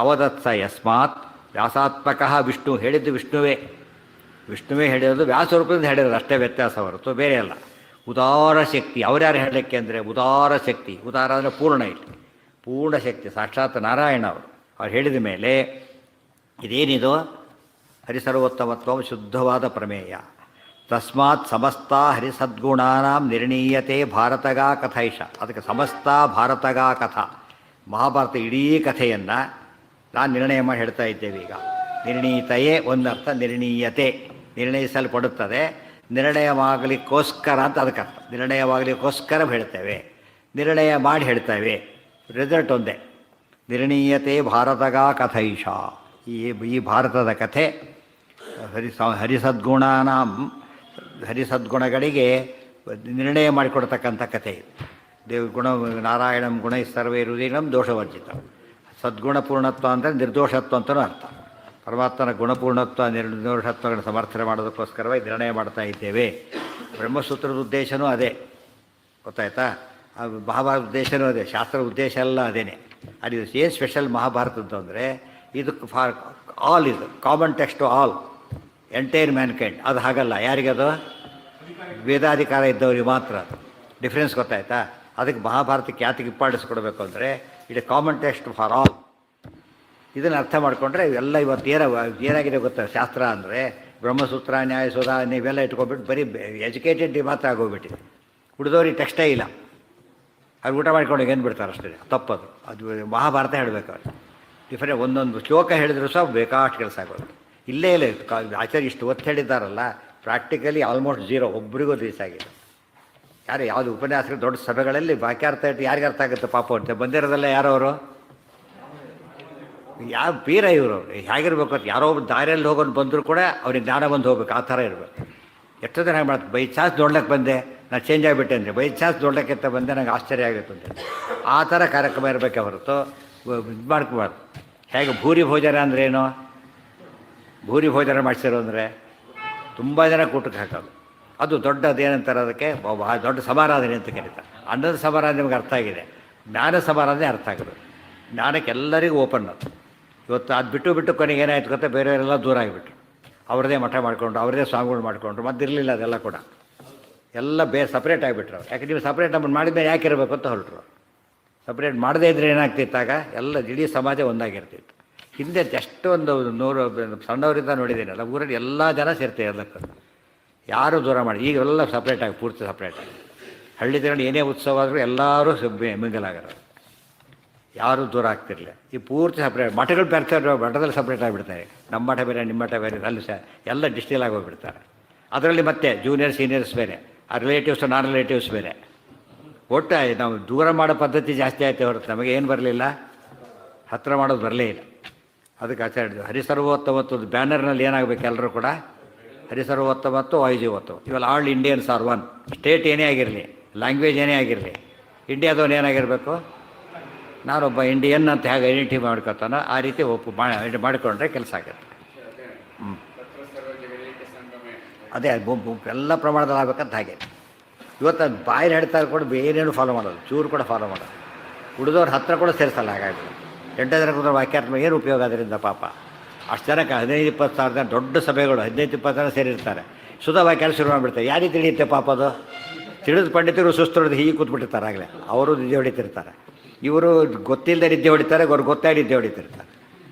ಅವದತ್ಸ ಯಸ್ಮಾತ್ ವ್ಯಾಸಾತ್ಮಕ ವಿಷ್ಣು. ಹೇಳಿದ್ದು ವಿಷ್ಣುವೇ ಹೇಳಿರೋದು, ವ್ಯಾಸರೂಪದಿಂದ ಹೇಳಿರೋದು, ಅಷ್ಟೇ ವ್ಯತ್ಯಾಸ ಹೊರತು ಬೇರೆ ಅಲ್ಲ. ಉದಾರ ಶಕ್ತಿ ಅವ್ರ್ಯಾರು ಹೇಳಲಿಕ್ಕೆ ಅಂದರೆ ಉದಾರ ಶಕ್ತಿ. ಉದಾರ ಅಂದರೆ ಪೂರ್ಣ, ಇಲ್ಲಿ ಪೂರ್ಣ ಶಕ್ತಿ ಸಾಕ್ಷಾತ್ ನಾರಾಯಣ ಅವ್ರು ಹೇಳಿದ ಮೇಲೆ ಇದೇನಿದು ಹರಿಸರ್ವೋತ್ತಮತ್ವ ಶುದ್ಧವಾದ ಪ್ರಮೇಯ. ತಸ್ಮಾತ್ ಸಮಸ್ತ ಹರಿಸದ್ಗುಣಾನಾಂ ನಿರ್ಣೀಯತೆ ಭಾರತಗಾ ಕಥೈಷ. ಅದಕ್ಕೆ ಸಮಸ್ತ ಭಾರತಗಾ ಕಥಾ, ಮಹಾಭಾರತ ಇಡೀ ಕಥೆಯನ್ನು ನಾನು ನಿರ್ಣಯ ಮಾಡಿ ಹೇಳ್ತಾ ಇದ್ದೇವೆ. ಈಗ ನಿರ್ಣೀತಯೇ ಒಂದರ್ಥ, ನಿರ್ಣೀಯತೆ ನಿರ್ಣಯಿಸಲ್ಪಡುತ್ತದೆ, ನಿರ್ಣಯವಾಗಲಿಕ್ಕೋಸ್ಕರ ಅಂತ ಅದಕ್ಕರ್ಥ. ನಿರ್ಣಯವಾಗಲಿಕ್ಕೋಸ್ಕರ ಹೇಳ್ತೇವೆ, ನಿರ್ಣಯ ಮಾಡಿ ಹೇಳ್ತೇವೆ, ರಿಸಲ್ಟ್ ಒಂದೇ. ನಿರ್ಣೀಯತೆ ಭಾರತಗಾ ಕಥೈಷ. ಈ ಭಾರತದ ಕಥೆ ಹರಿಸದ್ಗುಣಗಳಿಗೆ ನಿರ್ಣಯ ಮಾಡಿಕೊಡ್ತಕ್ಕಂಥ ಕಥೆ ಇದು. ಗುಣ ನಾರಾಯಣಂ ಗುಣ ಸರ್ವೇ ಹೃದಯಂ ದೋಷವರ್ಜಿತ. ಸದ್ಗುಣಪೂರ್ಣತ್ವ ಅಂದರೆ ನಿರ್ದೋಷತ್ವ ಅಂತಲೂ ಅರ್ಥ. ಪರಮಾತ್ಮನ ಗುಣಪೂರ್ಣತ್ವ ನಿರ್ದೋಷತ್ವಗಳನ್ನು ಸಮರ್ಥನೆ ಮಾಡೋದಕ್ಕೋಸ್ಕರವೇ ನಿರ್ಣಯ ಮಾಡ್ತಾ ಇದ್ದೇವೆ. ಬ್ರಹ್ಮಸೂತ್ರದ ಉದ್ದೇಶನೂ ಅದೇ, ಗೊತ್ತಾಯ್ತಾ? ಮಹಾಭಾರತ ಉದ್ದೇಶನೂ ಅದೇ, ಶಾಸ್ತ್ರದ ಉದ್ದೇಶ ಎಲ್ಲ ಅದೇನೆ. ಅದು ಏನು ಸ್ಪೆಷಲ್ ಮಹಾಭಾರತದ್ದು ಅಂದರೆ ಇದು ಫಾರ್ ಆಲ್, ಇದು common text to all entire mankind. ಅದು ಹಾಗಲ್ಲ, ಯಾರಿಗದು? ವೇದಾಧಿಕಾರ ಇದ್ದವ್ರಿಗೆ ಮಾತ್ರ. ಅದು ಡಿಫ್ರೆನ್ಸ್ ಗೊತ್ತಾಯ್ತಾ? ಅದಕ್ಕೆ ಮಹಾಭಾರತಕ್ಕೆ ಯಾತಕ್ಕೆ ಇಂಪಾರ್ಟೆನ್ಸ್ ಕೊಡಬೇಕು ಅಂದರೆ it common text for all. ಇದನ್ನು ಅರ್ಥ ಮಾಡಿಕೊಂಡ್ರೆ ಇವೆಲ್ಲ ಇವತ್ತು ಏನಾಗಿದೆ ಗೊತ್ತಾ ಶಾಸ್ತ್ರ ಅಂದರೆ ಬ್ರಹ್ಮಸೂತ್ರ ನ್ಯಾಯಸೂತ್ರ ನೀವೆಲ್ಲ ಇಟ್ಕೊಂಡ್ಬಿಟ್ಟು ಬರೀ ಎಜುಕೇಟೆಡ್ ಮಾತ್ರ ಆಗೋಗ್ಬಿಟ್ಟಿದೆ. ಉಳಿದವ್ರಿಗೆ ಟೆಕ್ಸ್ಟೇ ಇಲ್ಲ. ಅವ್ರು ಊಟ ಮಾಡ್ಕೊಂಡು ಏನು ಬಿಡ್ತಾರೆ ಅಷ್ಟೇ, ತಪ್ಪದು. ಅದು ಮಹಾಭಾರತ ಹೇಳಬೇಕು ಅವ್ರು. ಡಿಫರೆಂಟ್ ಒಂದೊಂದು ಶ್ಲೋಕ ಹೇಳಿದ್ರು ಸಹ ಬೇಕಾಷ್ಟು ಕೆಲಸ ಆಗೋದು. ಇಲ್ಲೇ ಇಲ್ಲ ಆಚಾರ್ಯ ಇಷ್ಟು ಒತ್ತು ಹೇಳಿದ್ದಾರಲ್ಲ, ಪ್ರಾಕ್ಟಿಕಲಿ ಆಲ್ಮೋಸ್ಟ್ ಝೀರೋ, ಒಬ್ರಿಗೂ ರೀಚ್ ಆಗಿದೆ. ಯಾರು ಯಾವುದು ಉಪನ್ಯಾಸಗಳು ದೊಡ್ಡ ಸಭೆಗಳಲ್ಲಿ ವಾಕ್ಯಾರ್ಥ ಇಟ್ಟು ಯಾರಿಗೆ ಅರ್ಥ ಆಗುತ್ತೆ ಪಾಪ ಅಂತ ಬಂದಿರೋದಲ್ಲ ಯಾರವರು, ಯಾವ ಪೀರ ಇವರು ಹೇಗಿರ್ಬೇಕು ಅಂತ. ಯಾರೋ ಒಬ್ಬ ದಾರಿಯಲ್ಲಿ ಹೋಗೋದು ಬಂದರೂ ಕೂಡ ಅವ್ರಿಗೆ ಜ್ಞಾನ ಬಂದು ಹೋಗ್ಬೇಕು, ಆ ಥರ ಇರಬೇಕು. ಎಷ್ಟೋ ಜನ ಹೇಗೆ ಮಾಡ್ತಾರೆ, ಬೈ ಚಾನ್ಸ್ ನೋಡ್ಲಿಕ್ಕೆ ಬಂದೆ ನಾನು ಚೇಂಜ್ ಆಗಿಬಿಟ್ಟೆ ಅಂದರೆ, ಬೈ ಚಾನ್ಸ್ ನೋಡ್ಲಿಕ್ಕೆ ಬಂದೆ ನಂಗೆ ಆಶ್ಚರ್ಯ ಆಗುತ್ತೆ ಅಂತ. ಆ ಥರ ಕಾರ್ಯಕ್ರಮ ಇರಬೇಕೆ ಹೊರತು ಇದು ಮಾಡ್ಕೋಬಾರ್ದು. ಹೇಗೆ ಭೂರಿ ಭೋಜನ ಅಂದ್ರೇನು, ಭೂರಿ ಭೋಜನ ಮಾಡಿಸಿರೋ ಅಂದರೆ ತುಂಬ ಜನ ಕೂಟಕ್ಕೆ ಹಾಕೋದು, ಅದು ದೊಡ್ಡದೇನಂತಾರೆ, ಅದಕ್ಕೆ ದೊಡ್ಡ ಸಮಾರಾಧನೆ ಅಂತ ಕರೀತಾರೆ. ಅನ್ನದ ಸಮಾರಾಧನೆ ನಿಮಗೆ ಅರ್ಥ ಆಗಿದೆ, ಜ್ಞಾನ ಸಮಾರಾಧನೆ ಅರ್ಥ ಆಗೋದು. ಜ್ಞಾನಕ್ಕೆ ಎಲ್ಲರಿಗೂ ಓಪನ್ ಅದು. ಇವತ್ತು ಅದು ಬಿಟ್ಟು ಕೊನೆಗೆ ಏನಾಯ್ತು ಗೊತ್ತಾ, ಬೇರೆಯವರೆಲ್ಲ ದೂರ ಆಗಿಬಿಟ್ರು. ಅವ್ರದ್ದೇ ಮಠ ಮಾಡಿಕೊಂಡು ಅವ್ರದ್ದೇ ಸ್ವಾಮಿಗಳು ಮಾಡಿಕೊಂಡ್ರು. ಮತ್ತಿರಲಿಲ್ಲ ಅದೆಲ್ಲ ಕೂಡ, ಎಲ್ಲ ಬೇರೆ ಸಪ್ರೇಟ್ ಆಗಿಬಿಟ್ರು. ಯಾಕೆ ನೀವು ಸಪ್ರೇಟ್ ನಮ್ಮನ್ನು ಮಾಡಿದ್ಮೇಲೆ ಯಾಕೆ ಇರಬೇಕು ಅಂತ ಹೊರಟರು. ಸಪ್ರೇಟ್ ಮಾಡದೇ ಇದ್ದರೆ ಏನಾಗ್ತಿತ್ತಾಗ ಎಲ್ಲ ಇಡೀ ಸಮಾಜ ಒಂದಾಗಿರ್ತಿತ್ತು. ಹಿಂದೆ ಎಷ್ಟು ಒಂದು 100 ಸಣ್ಣವರಿಂದ ನೋಡಿದ್ದೀನಿ, ಅಲ್ಲ ಊರಲ್ಲಿ ಎಲ್ಲ ಜನ ಸೇರ್ತಾರೆ ಎಲ್ಲಕ್ಕೂ, ಯಾರೂ ದೂರ ಮಾಡಿ. ಈಗ ಎಲ್ಲ ಸಪ್ರೇಟಾಗಿ ಪೂರ್ತಿ ಸಪ್ರೇಟಾಗಿ ಹಳ್ಳಿ ತಿಂಗಳು ಏನೇ ಉತ್ಸವ ಆದರೂ ಎಲ್ಲರೂ ಮಿಂಗಲಾಗರು, ಯಾರೂ ದೂರ ಆಗ್ತಿರಲಿಲ್ಲ. ಈ ಪೂರ್ತಿ ಸಪ್ರೇಟ್. ಮಠಗಳು ಬರ್ತಾರೆ, ಮಠದಲ್ಲಿ ಸಪ್ರೇಟ್ ಆಗಿಬಿಡ್ತಾರೆ. ನಮ್ಮ ಮಠ ಬೇರೆ ನಿಮ್ಮ ಮಠ ಬೇರೆ, ಅಲ್ಲಿ ಸಹ ಎಲ್ಲ ಡಿಸ್ಟಿಲ್ ಆಗೋಗ್ಬಿಡ್ತಾರೆ. ಅದರಲ್ಲಿ ಮತ್ತೆ ಜೂನಿಯರ್ ಸೀನಿಯರ್ಸ್ ಬೇರೆ, ಆ ರಿಲೇಟಿವ್ಸ್ ನಾನ್ ರಿಲೇಟಿವ್ಸ್ ಬೇರೆ. ಒಟ್ಟು ನಾವು ದೂರ ಮಾಡೋ ಪದ್ಧತಿ ಜಾಸ್ತಿ ಆಯ್ತು ಹೊರತು ನಮಗೆ ಏನು ಬರಲಿಲ್ಲ, ಹತ್ತಿರ ಮಾಡೋದು ಬರಲೇ ಇಲ್ಲ. ಅದಕ್ಕೆ ಆಚಾರ್ಯ ಹರಿಸರ್ವೋತ್ತಮತ್ತು ಬ್ಯಾನರ್ನಲ್ಲಿ ಏನಾಗಬೇಕು, ಎಲ್ಲರೂ ಕೂಡ ಹರಿಸರ್ವೋತ್ತಮತ್ತು ವಾಯುಜೀವತ್ತು, ಇವೆಲ್ಲ all Indians are one. State ಏನೇ ಆಗಿರಲಿ, ಲ್ಯಾಂಗ್ವೇಜ್ ಏನೇ ಆಗಿರಲಿ, ಇಂಡಿಯಾದವನು ಏನಾಗಿರಬೇಕು, ನಾನೊಬ್ಬ ಇಂಡಿಯನ್ ಅಂತ ಹೇಗೆ ಐಡೆಂಟಿಫೈ ಮಾಡ್ಕೊತಾನೋ ಆ ರೀತಿ ಮಾಡಿಕೊಂಡ್ರೆ ಕೆಲಸ ಆಗುತ್ತೆ. ಅದೇ ಎಲ್ಲ ಪ್ರಮಾಣದಲ್ಲಿ ಆಗ್ಬೇಕಂತ ಹಾಗೆ. ಇವತ್ತು ಅದು ಬಾಯಲ್ಲಿ ಹೇಳ್ತಾ ಕೂಡ ಬೇರೇನು ಫಾಲೋ ಮಾಡೋದು, ಚೂರು ಕೂಡ ಫಾಲೋ ಮಾಡೋದು. ಉಳಿದವ್ರ ಹತ್ತಿರ ಕೂಡ ಸೇರಿಸಲ್ಲ. ಹಾಗಾಗಿ 8 ಜನ ಕೂತ್ರೆ ವಾಕ್ಯಾರ್ಥ ಏನು ಉಪಯೋಗ ಅದರಿಂದ ಪಾಪ. ಅಷ್ಟು ಜನಕ್ಕೆ 15-20 ಸಾವಿರ ಜನ ದೊಡ್ಡ ಸಭೆಗಳು 15-20 ಜನ ಸೇರಿರ್ತಾರೆ. ಸುಧಾ ವಾಕ್ಯಾರ್ಥ ಶುರು ಮಾಡಿಬಿಡ್ತಾರೆ. ಯಾರಿಗೆ ತಿಳಿಯುತ್ತೆ ಪಾಪ ಅದು. ತಿಳಿದು ಪಂಡಿತರು ಸುಸ್ತುಡಿದು ಹೀಗೆ ಕೂತ್ಬಿಟ್ಟಿರ್ತಾರೆ. ಆಗಲೇ ಅವರು ನಿದ್ದೆ ಹೊಡಿತಿರ್ತಾರೆ, ಇವರು ಗೊತ್ತಿಲ್ಲದೆ ನಿದ್ದೆ ಹೊಡಿತಾರೆ, ಅವ್ರು ಗೊತ್ತಾಗಿ ನಿದ್ದೆ ಹೊಡಿತಿರ್ತಾರೆ.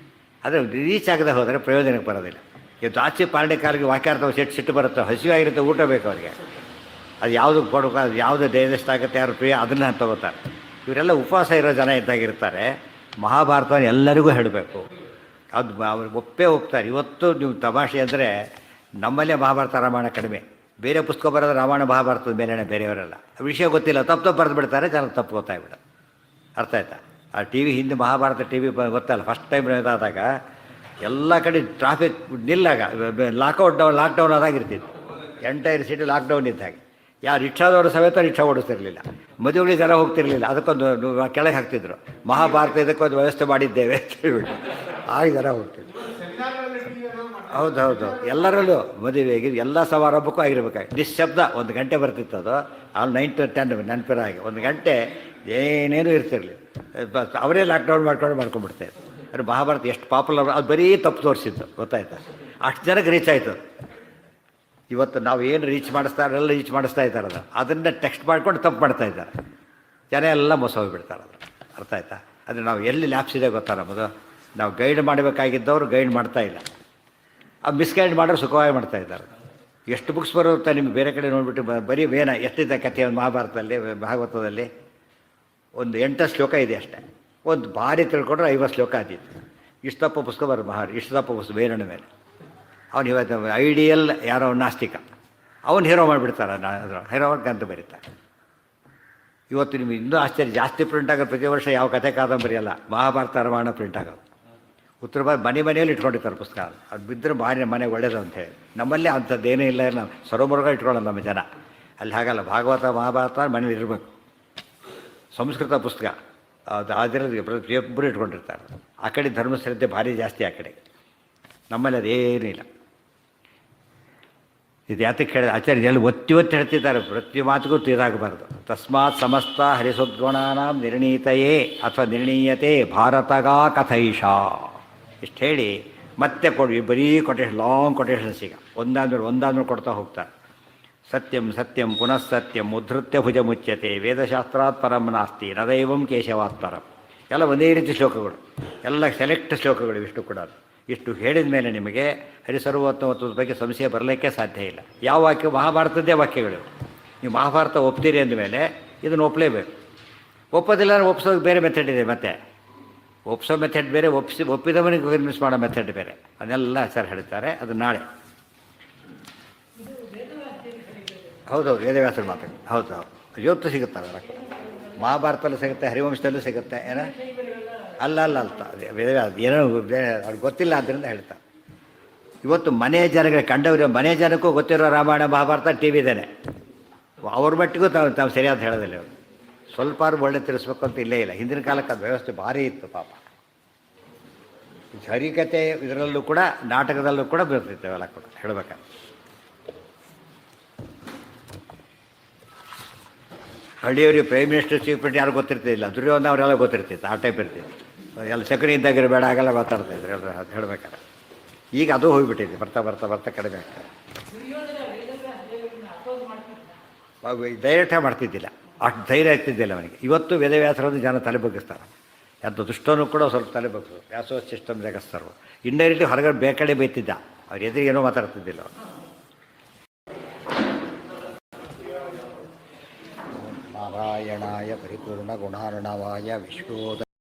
ಆದರೆ ರೀಚ್ ಆಗದೆ ಹೋದರೆ ಪ್ರಯೋಜನಕ್ಕೆ ಬರೋದಿಲ್ಲ. ಇವತ್ತು ಆಚೆ ಪಾಲನೆ ಕಾಲಿಗೆ ವಾಕ್ಯಾರ್ಥ ಸಿಟ್ಟು ಬರುತ್ತೆ, ಹಸಿವಾಗಿರುತ್ತೆ, ಊಟ ಬೇಕು ಅವರಿಗೆ. ಅದು ಯಾವುದು ಕೊಡಬೇಕು, ಅದು ಯಾವುದು ಡೈಜೆಸ್ಟ್ ಆಗುತ್ತೆ, ಯಾರು ಪ್ರಿಯ ಅದನ್ನು ತಗೋತಾರೆ. ಇವರೆಲ್ಲ ಉಪವಾಸ ಇರೋ ಜನ ಇದ್ದಾಗಿರ್ತಾರೆ. ಮಹಾಭಾರತವನ್ನು ಎಲ್ಲರಿಗೂ ಹೇಳಬೇಕು, ಅದು ಅವ್ರು ಒಪ್ತಾರೆ. ಇವತ್ತು ನೀವು ತಮಾಷೆ ಅಂದರೆ ನಮ್ಮಲ್ಲೇ ಮಹಾಭಾರತ ರಾಮಾಯಣ ಕಡಿಮೆ, ಬೇರೆ ಪುಸ್ತಕ ಬರೋದು ರಾಮಾಯಣ ಮಹಾಭಾರತದ ಮೇಲೆನೇ. ಬೇರೆಯವರೆಲ್ಲ ವಿಷಯ ಗೊತ್ತಿಲ್ಲ, ತಪ್ಪು ಬರೆದು ಬಿಡ್ತಾರೆ, ಜನ ತಪ್ಪು ಗೊತ್ತಾಗ್ಬಿಡ. ಅರ್ಥ ಆಯ್ತಾ? ಆ ಟಿ ವಿ ಹಿಂದೆ ಮಹಾಭಾರತ ಟಿ ವಿ ಗೊತ್ತಲ್ಲ, ಫಸ್ಟ್ ಟೈಮ್ ಇದಾದಾಗ ಎಲ್ಲ ಕಡೆ ಟ್ರಾಫಿಕ್ ನಿಲ್ಲಾಗ ಲಾಕ್ಡೌನ್ ಆದಾಗಿರ್ತಿತ್ತು. ಎಂಟೈರ್ ಸಿಟಿ ಲಾಕ್ಡೌನ್ ಇದ್ದಾಗ ಯಾರು ರಿಕ್ಷಾದವರು ಸಮೇತ ರಿಕ್ಷಾ ಓಡಿಸ್ತಿರಲಿಲ್ಲ, ಮದುವೆಗಳಿಗೆ ಜನ ಹೋಗ್ತಿರಲಿಲ್ಲ. ಅದಕ್ಕೊಂದು ಕೆಳಗೆ ಹಾಕ್ತಿದ್ರು, ಮಹಾಭಾರತ ಇದಕ್ಕೊಂದು ವ್ಯವಸ್ಥೆ ಮಾಡಿದ್ದೇವೆ ಅಂತ ಹೇಳ್ಬಿಟ್ಟು ಆಗ ಜನ ಹೋಗ್ತಿದ್ರು. ಹೌದೌದು, ಎಲ್ಲರಲ್ಲೂ ಮದುವೆಗೆ ಎಲ್ಲ ಸಮಾರಂಭಕ್ಕೂ ಆಗಿರ್ಬೇಕಾಗಿ ನಿಶ್ಶಬ್ದ 1 ಗಂಟೆ ಬರ್ತಿತ್ತು. ಅದು ಅಲ್ಲಿ 9 to 10 ನೆನಪಿರೋ ಹಾಗೆ 1 ಗಂಟೆ ಏನೇನೂ ಇರ್ತಿರಲಿಲ್ಲ. ಅವರೇ ಲಾಕ್ಡೌನ್ ಮಾಡ್ಕೊಂಡ್ಬಿಡ್ತಾರೆ. ಅದು ಮಹಾಭಾರತ ಎಷ್ಟು ಪಾಪ್ಯುಲರ್, ಅದು ಬರೀ ತಪ್ಪು ತೋರಿಸಿದ್ದು, ಗೊತ್ತಾಯ್ತಾ? ಅಷ್ಟು ಜನಕ್ಕೆ ರೀಚ್ ಆಯಿತು. ಇವತ್ತು ನಾವು ಏನು ರೀಚ್ ಮಾಡಿಸ್ತಾರೆಲ್ಲ ರೀಚ್ ಮಾಡಿಸ್ತಾ ಇದ್ದಾರೆ. ಅದನ್ನು ಟೆಕ್ಸ್ಟ್ ಮಾಡ್ಕೊಂಡು ತಪ್ಪು ಮಾಡ್ತಾ ಇದ್ದಾರೆ ಜನ, ಎಲ್ಲ ಮೋಸ ಹೋಗಿಬಿಡ್ತಾರೆ. ಅದು ಅರ್ಥ ಆಯ್ತಾ? ಅದು ನಾವು ಎಲ್ಲಿ ಲ್ಯಾಪ್ಸ್ ಇದೆ ಗೊತ್ತಾ ನಮ್ಮದು. ನಾವು ಗೈಡ್ ಮಾಡಬೇಕಾಗಿದ್ದವರು ಗೈಡ್ ಮಾಡ್ತಾಯಿಲ್ಲ, ಆ ಮಿಸ್ಗೈಡ್ ಮಾಡೋರು ಸುಖವಾಗಿ ಮಾಡ್ತಾಯಿದ್ದಾರೆ. ಎಷ್ಟು ಬುಕ್ಸ್ ಬರುತ್ತೆ ನಿಮ್ಗೆ ಬೇರೆ ಕಡೆ ನೋಡಿಬಿಟ್ಟು ಬರೀ ವೇನ ಎಷ್ಟಿದೆ ಕಥೆ. ಒಂದು ಮಹಾಭಾರತದಲ್ಲಿ ಭಾಗವತದಲ್ಲಿ ಒಂದು 8 ಶ್ಲೋಕ ಇದೆ ಅಷ್ಟೇ. ಒಂದು ಭಾರಿ ತಿಳ್ಕೊಂಡ್ರೆ 50 ಶ್ಲೋಕ ಆದಿತ್ತು. ಇಷ್ಟು ತಪ್ಪ ಪುಸ್ತಕ ಬರೋದು ಇಷ್ಟು ತಪ್ಪ ಪುಸ್ತಕ ಬೇರಣ್ಣ ಮೇಲೆ. ಅವ್ನು ಇವತ್ತು ಐಡಿಯಲ್ ಯಾರೋ ನಾಸ್ತಿಕ, ಅವನು ಹೀರೋ ಮಾಡಿಬಿಡ್ತಾರೆ. ಹೀರೋ ಅಂತ ಬರೀತಾರೆ. ಇವತ್ತು ನಿಮಗೆ ಇನ್ನೂ ಆಶ್ಚರ್ಯ, ಜಾಸ್ತಿ ಪ್ರಿಂಟ್ ಆಗೋದು ಪ್ರತಿ ವರ್ಷ ಯಾವ ಕಥೆ ಕಾದಂಬರಿ ಅಲ್ಲ, ಮಹಾಭಾರತ ರಾಮಾಯಣ ಪ್ರಿಂಟ್ ಆಗೋದು. ಉತ್ತರ ಮನೆಯಲ್ಲಿ ಇಟ್ಕೊಂಡಿರ್ತಾರೆ ಪುಸ್ತಕ. ಅದು ಬಿದ್ದರೆ ಭಾರಿ ಮನೆಗೆ ಒಳ್ಳೇದು ಅಂತೇಳಿ. ನಮ್ಮಲ್ಲಿ ಅಂಥದ್ದೇನೇ ಇಲ್ಲ, ನಾವು ಸರೋಮರ್ಗ ಇಟ್ಕೊಳ್ಳೋದು ನಮ್ಮ ಜನ. ಅಲ್ಲಿ ಹಾಗಲ್ಲ, ಭಾಗವತ ಮಹಾಭಾರತ ಮನೇಲಿ ಇರಬೇಕು. ಸಂಸ್ಕೃತ ಪುಸ್ತಕ ಅದು ಅದರಲ್ಲಿ ಪ್ರತಿಯೊಬ್ಬರು ಇಟ್ಕೊಂಡಿರ್ತಾರೆ. ಆ ಕಡೆ ಧರ್ಮಶ್ರದ್ಧೆ ಭಾರಿ ಜಾಸ್ತಿ ಆ ಕಡೆ. ನಮ್ಮಲ್ಲಿ ಅದೇನೂ ಇಲ್ಲ. ಇದು ಯಾತಕ್ಕೆ ಹೇಳಿದ ಆಚಾರ್ಯ ಎಲ್ಲಿ ಒತ್ತಿ ಹೇಳ್ತಿದ್ದಾರೆ, ಪ್ರತಿ ಮಾತಿಗೂ ಇದಾಗಬಾರ್ದು. ತಸ್ಮಾತ್ ಸಮಸ್ತ ಹರಿಸದ್ಗುಣಾನಾಂ ನಿರ್ಣೀತಯೇ ಅಥವಾ ನಿರ್ಣೀಯತೆ ಭಾರತಗಾ ಕಥೈಷಾ. ಇಷ್ಟು ಹೇಳಿ ಮತ್ತೆ ಕೊಡಿ, ಬರೀ ಕೊಟೇಶನ್, ಲಾಂಗ್ ಕೊಟೇಶನ್ಸ್. ಈಗ ಒಂದಾದ್ಮೇಲೆ ಕೊಡ್ತಾ ಹೋಗ್ತಾರೆ. ಸತ್ಯಂ ಸತ್ಯಂ ಪುನಃ ಸತ್ಯಂ ಉದ್ಧೃತ್ಯ ಭುಜ ಮುಚ್ಯತೆ ವೇದಶಾಸ್ತ್ರಾತ್ ಪರಂ ನಾಸ್ತಿ ನದೈವಂ ಕೇಶವಾತ್ ಪರಂ. ಎಲ್ಲ ಒಂದೇ ರೀತಿ ಶ್ಲೋಕಗಳು, ಎಲ್ಲ ಸೆಲೆಕ್ಟ್ ಶ್ಲೋಕಗಳು ಇಷ್ಟು ಕೂಡ. ಇಷ್ಟು ಹೇಳಿದ ಮೇಲೆ ನಿಮಗೆ ಹರಿಸರ್ವೋತ್ತಮತ್ವದ ಬಗ್ಗೆ ಸಂಶಯ ಬರಲಿಕ್ಕೆ ಸಾಧ್ಯ ಇಲ್ಲ. ಯಾವ ವಾಕ್ಯ? ಮಹಾಭಾರತದ್ದೇ ವಾಕ್ಯಗಳು. ನೀವು ಮಹಾಭಾರತ ಒಪ್ತೀರಿ ಅಂದಮೇಲೆ ಇದನ್ನು ಒಪ್ಪಲೇಬೇಕು. ಒಪ್ಪೋದಿಲ್ಲ ಒಪ್ಸೋದು ಬೇರೆ ಮೆಥಡ್ ಇದೆ. ಮತ್ತೆ ಒಪ್ಸೋ ಮೆಥಡ್ ಬೇರೆ, ಒಪ್ಪಿದವನಿಗೆ ಕನ್ವಿನ್ಸ್ ಮಾಡೋ ಮೆಥಡ್ ಬೇರೆ. ಅದನ್ನೆಲ್ಲ ಸರ್ ಹೇಳ್ತಾರೆ. ಅದು ನಾಳೆ. ಹೌದೌದು, ವೇದವ್ಯಾಸರು ಮಾತಾಡಿ. ಹೌದು, ಇವತ್ತು ಸಿಗುತ್ತಲ್ಲ. ಮಹಾಭಾರತದಲ್ಲೂ ಸಿಗುತ್ತೆ, ಹರಿವಂಶದಲ್ಲೂ ಸಿಗುತ್ತೆ. ಏನೋ ಅಲ್ಲ ವೇದವ್ಯಾಸ ಏನೋ ಅವ್ರಿಗೆ ಗೊತ್ತಿಲ್ಲ ಆದ್ದರಿಂದ ಹೇಳ್ತಾರೆ. ಇವತ್ತು ಮನೆ ಜನಗಳಿಗೆ ಕಂಡವ್ರು, ಮನೆ ಜನಕ್ಕೂ ಗೊತ್ತಿರೋ ರಾಮಾಯಣ ಮಹಾಭಾರತ ಟಿ ವಿದೇನೆ. ಅವ್ರ ಮಟ್ಟಿಗೂ ತಾವು ಸರಿಯಾದ ಹೇಳೋದಿಲ್ಲ. ಅವರು ಸ್ವಲ್ಪ ಒಳ್ಳೆ ತಿಳಿಸ್ಬೇಕು ಅಂತ ಇಲ್ಲೇ ಇಲ್ಲ. ಹಿಂದಿನ ಕಾಲಕ್ಕೆ ಅದು ವ್ಯವಸ್ಥೆ ಭಾರಿ ಇತ್ತು ಪಾಪ. ಹರಿಕತೆ ಇದರಲ್ಲೂ ಕೂಡ, ನಾಟಕದಲ್ಲೂ ಕೂಡ ಬರ್ತಿತ್ತು ಅವೆಲ್ಲ ಕೂಡ ಹೇಳ್ಬೇಕಾದ್ರೆ. ಹಳ್ಳಿಯವ್ರಿಗೆ ಪ್ರೈಮ್ ಮಿನಿಸ್ಟರ್ ಚೀಫ್ ಮಿನಿಸ್ಟರ್ ಯಾರು ಗೊತ್ತಿರ್ತಿಲ್ಲ. ದುರ್ಯೋಧನ ಅವರೆಲ್ಲ ಗೊತ್ತಿರ್ತಿತ್ತು. ಆ ಟೈಪ್ ಇರ್ತಿತ್ತು. ಎಲ್ಲ ಸಕರೆ ಇದ್ದಾಗಿರಬೇಡ, ಆಗಲ್ಲ ಮಾತಾಡ್ತಾಯಿದ್ರು ಎಲ್ಲರೂ ಹೇಳ್ಬೇಕಾರೆ. ಈಗ ಅದು ಹೋಗಿಬಿಟ್ಟಿದೆ. ಬರ್ತಾ ಬರ್ತಾ ಬರ್ತಾ ಕಡಿಮೆ ಆಗ್ತದೆ. ಡೈರೆಕ್ಟಾಗಿ ಮಾಡ್ತಿದ್ದಿಲ್ಲ, ಅಷ್ಟು ಧೈರ್ಯ ಇರ್ತಿದ್ದಿಲ್ಲ ಅವನಿಗೆ. ಇವತ್ತು ವೇದವ್ಯಾಸರನ್ನು ಜನ ತಲೆ ಬಗ್ಗಿಸ್ತಾರೆ. ಅದು ದುಷ್ಟನೂ ಕೂಡ ಸ್ವಲ್ಪ ತಲೆ ಬಗ್ಗಿಸೋದು. ವ್ಯಾಸೋ ಸಿಸ್ಟಮ್ ಜಗಸ್ತಾರೆ. ಇಂಡೈರೆಕ್ಟ್ಲಿ ಹೊರಗಡೆ ಬೇಕಡೆ ಬೈತಿದ್ದ. ಅವ್ರು ಎದುರಿಗೆ ಏನೋ ಮಾತಾಡ್ತಿದ್ದಿಲ್ಲ ಅವರು. ನಾರಾಯಣಾಯ ಪರಿಪೂರ್ಣ ಗುಣಾರ್ಣವಾಯ ವಿಶ್ವೋದ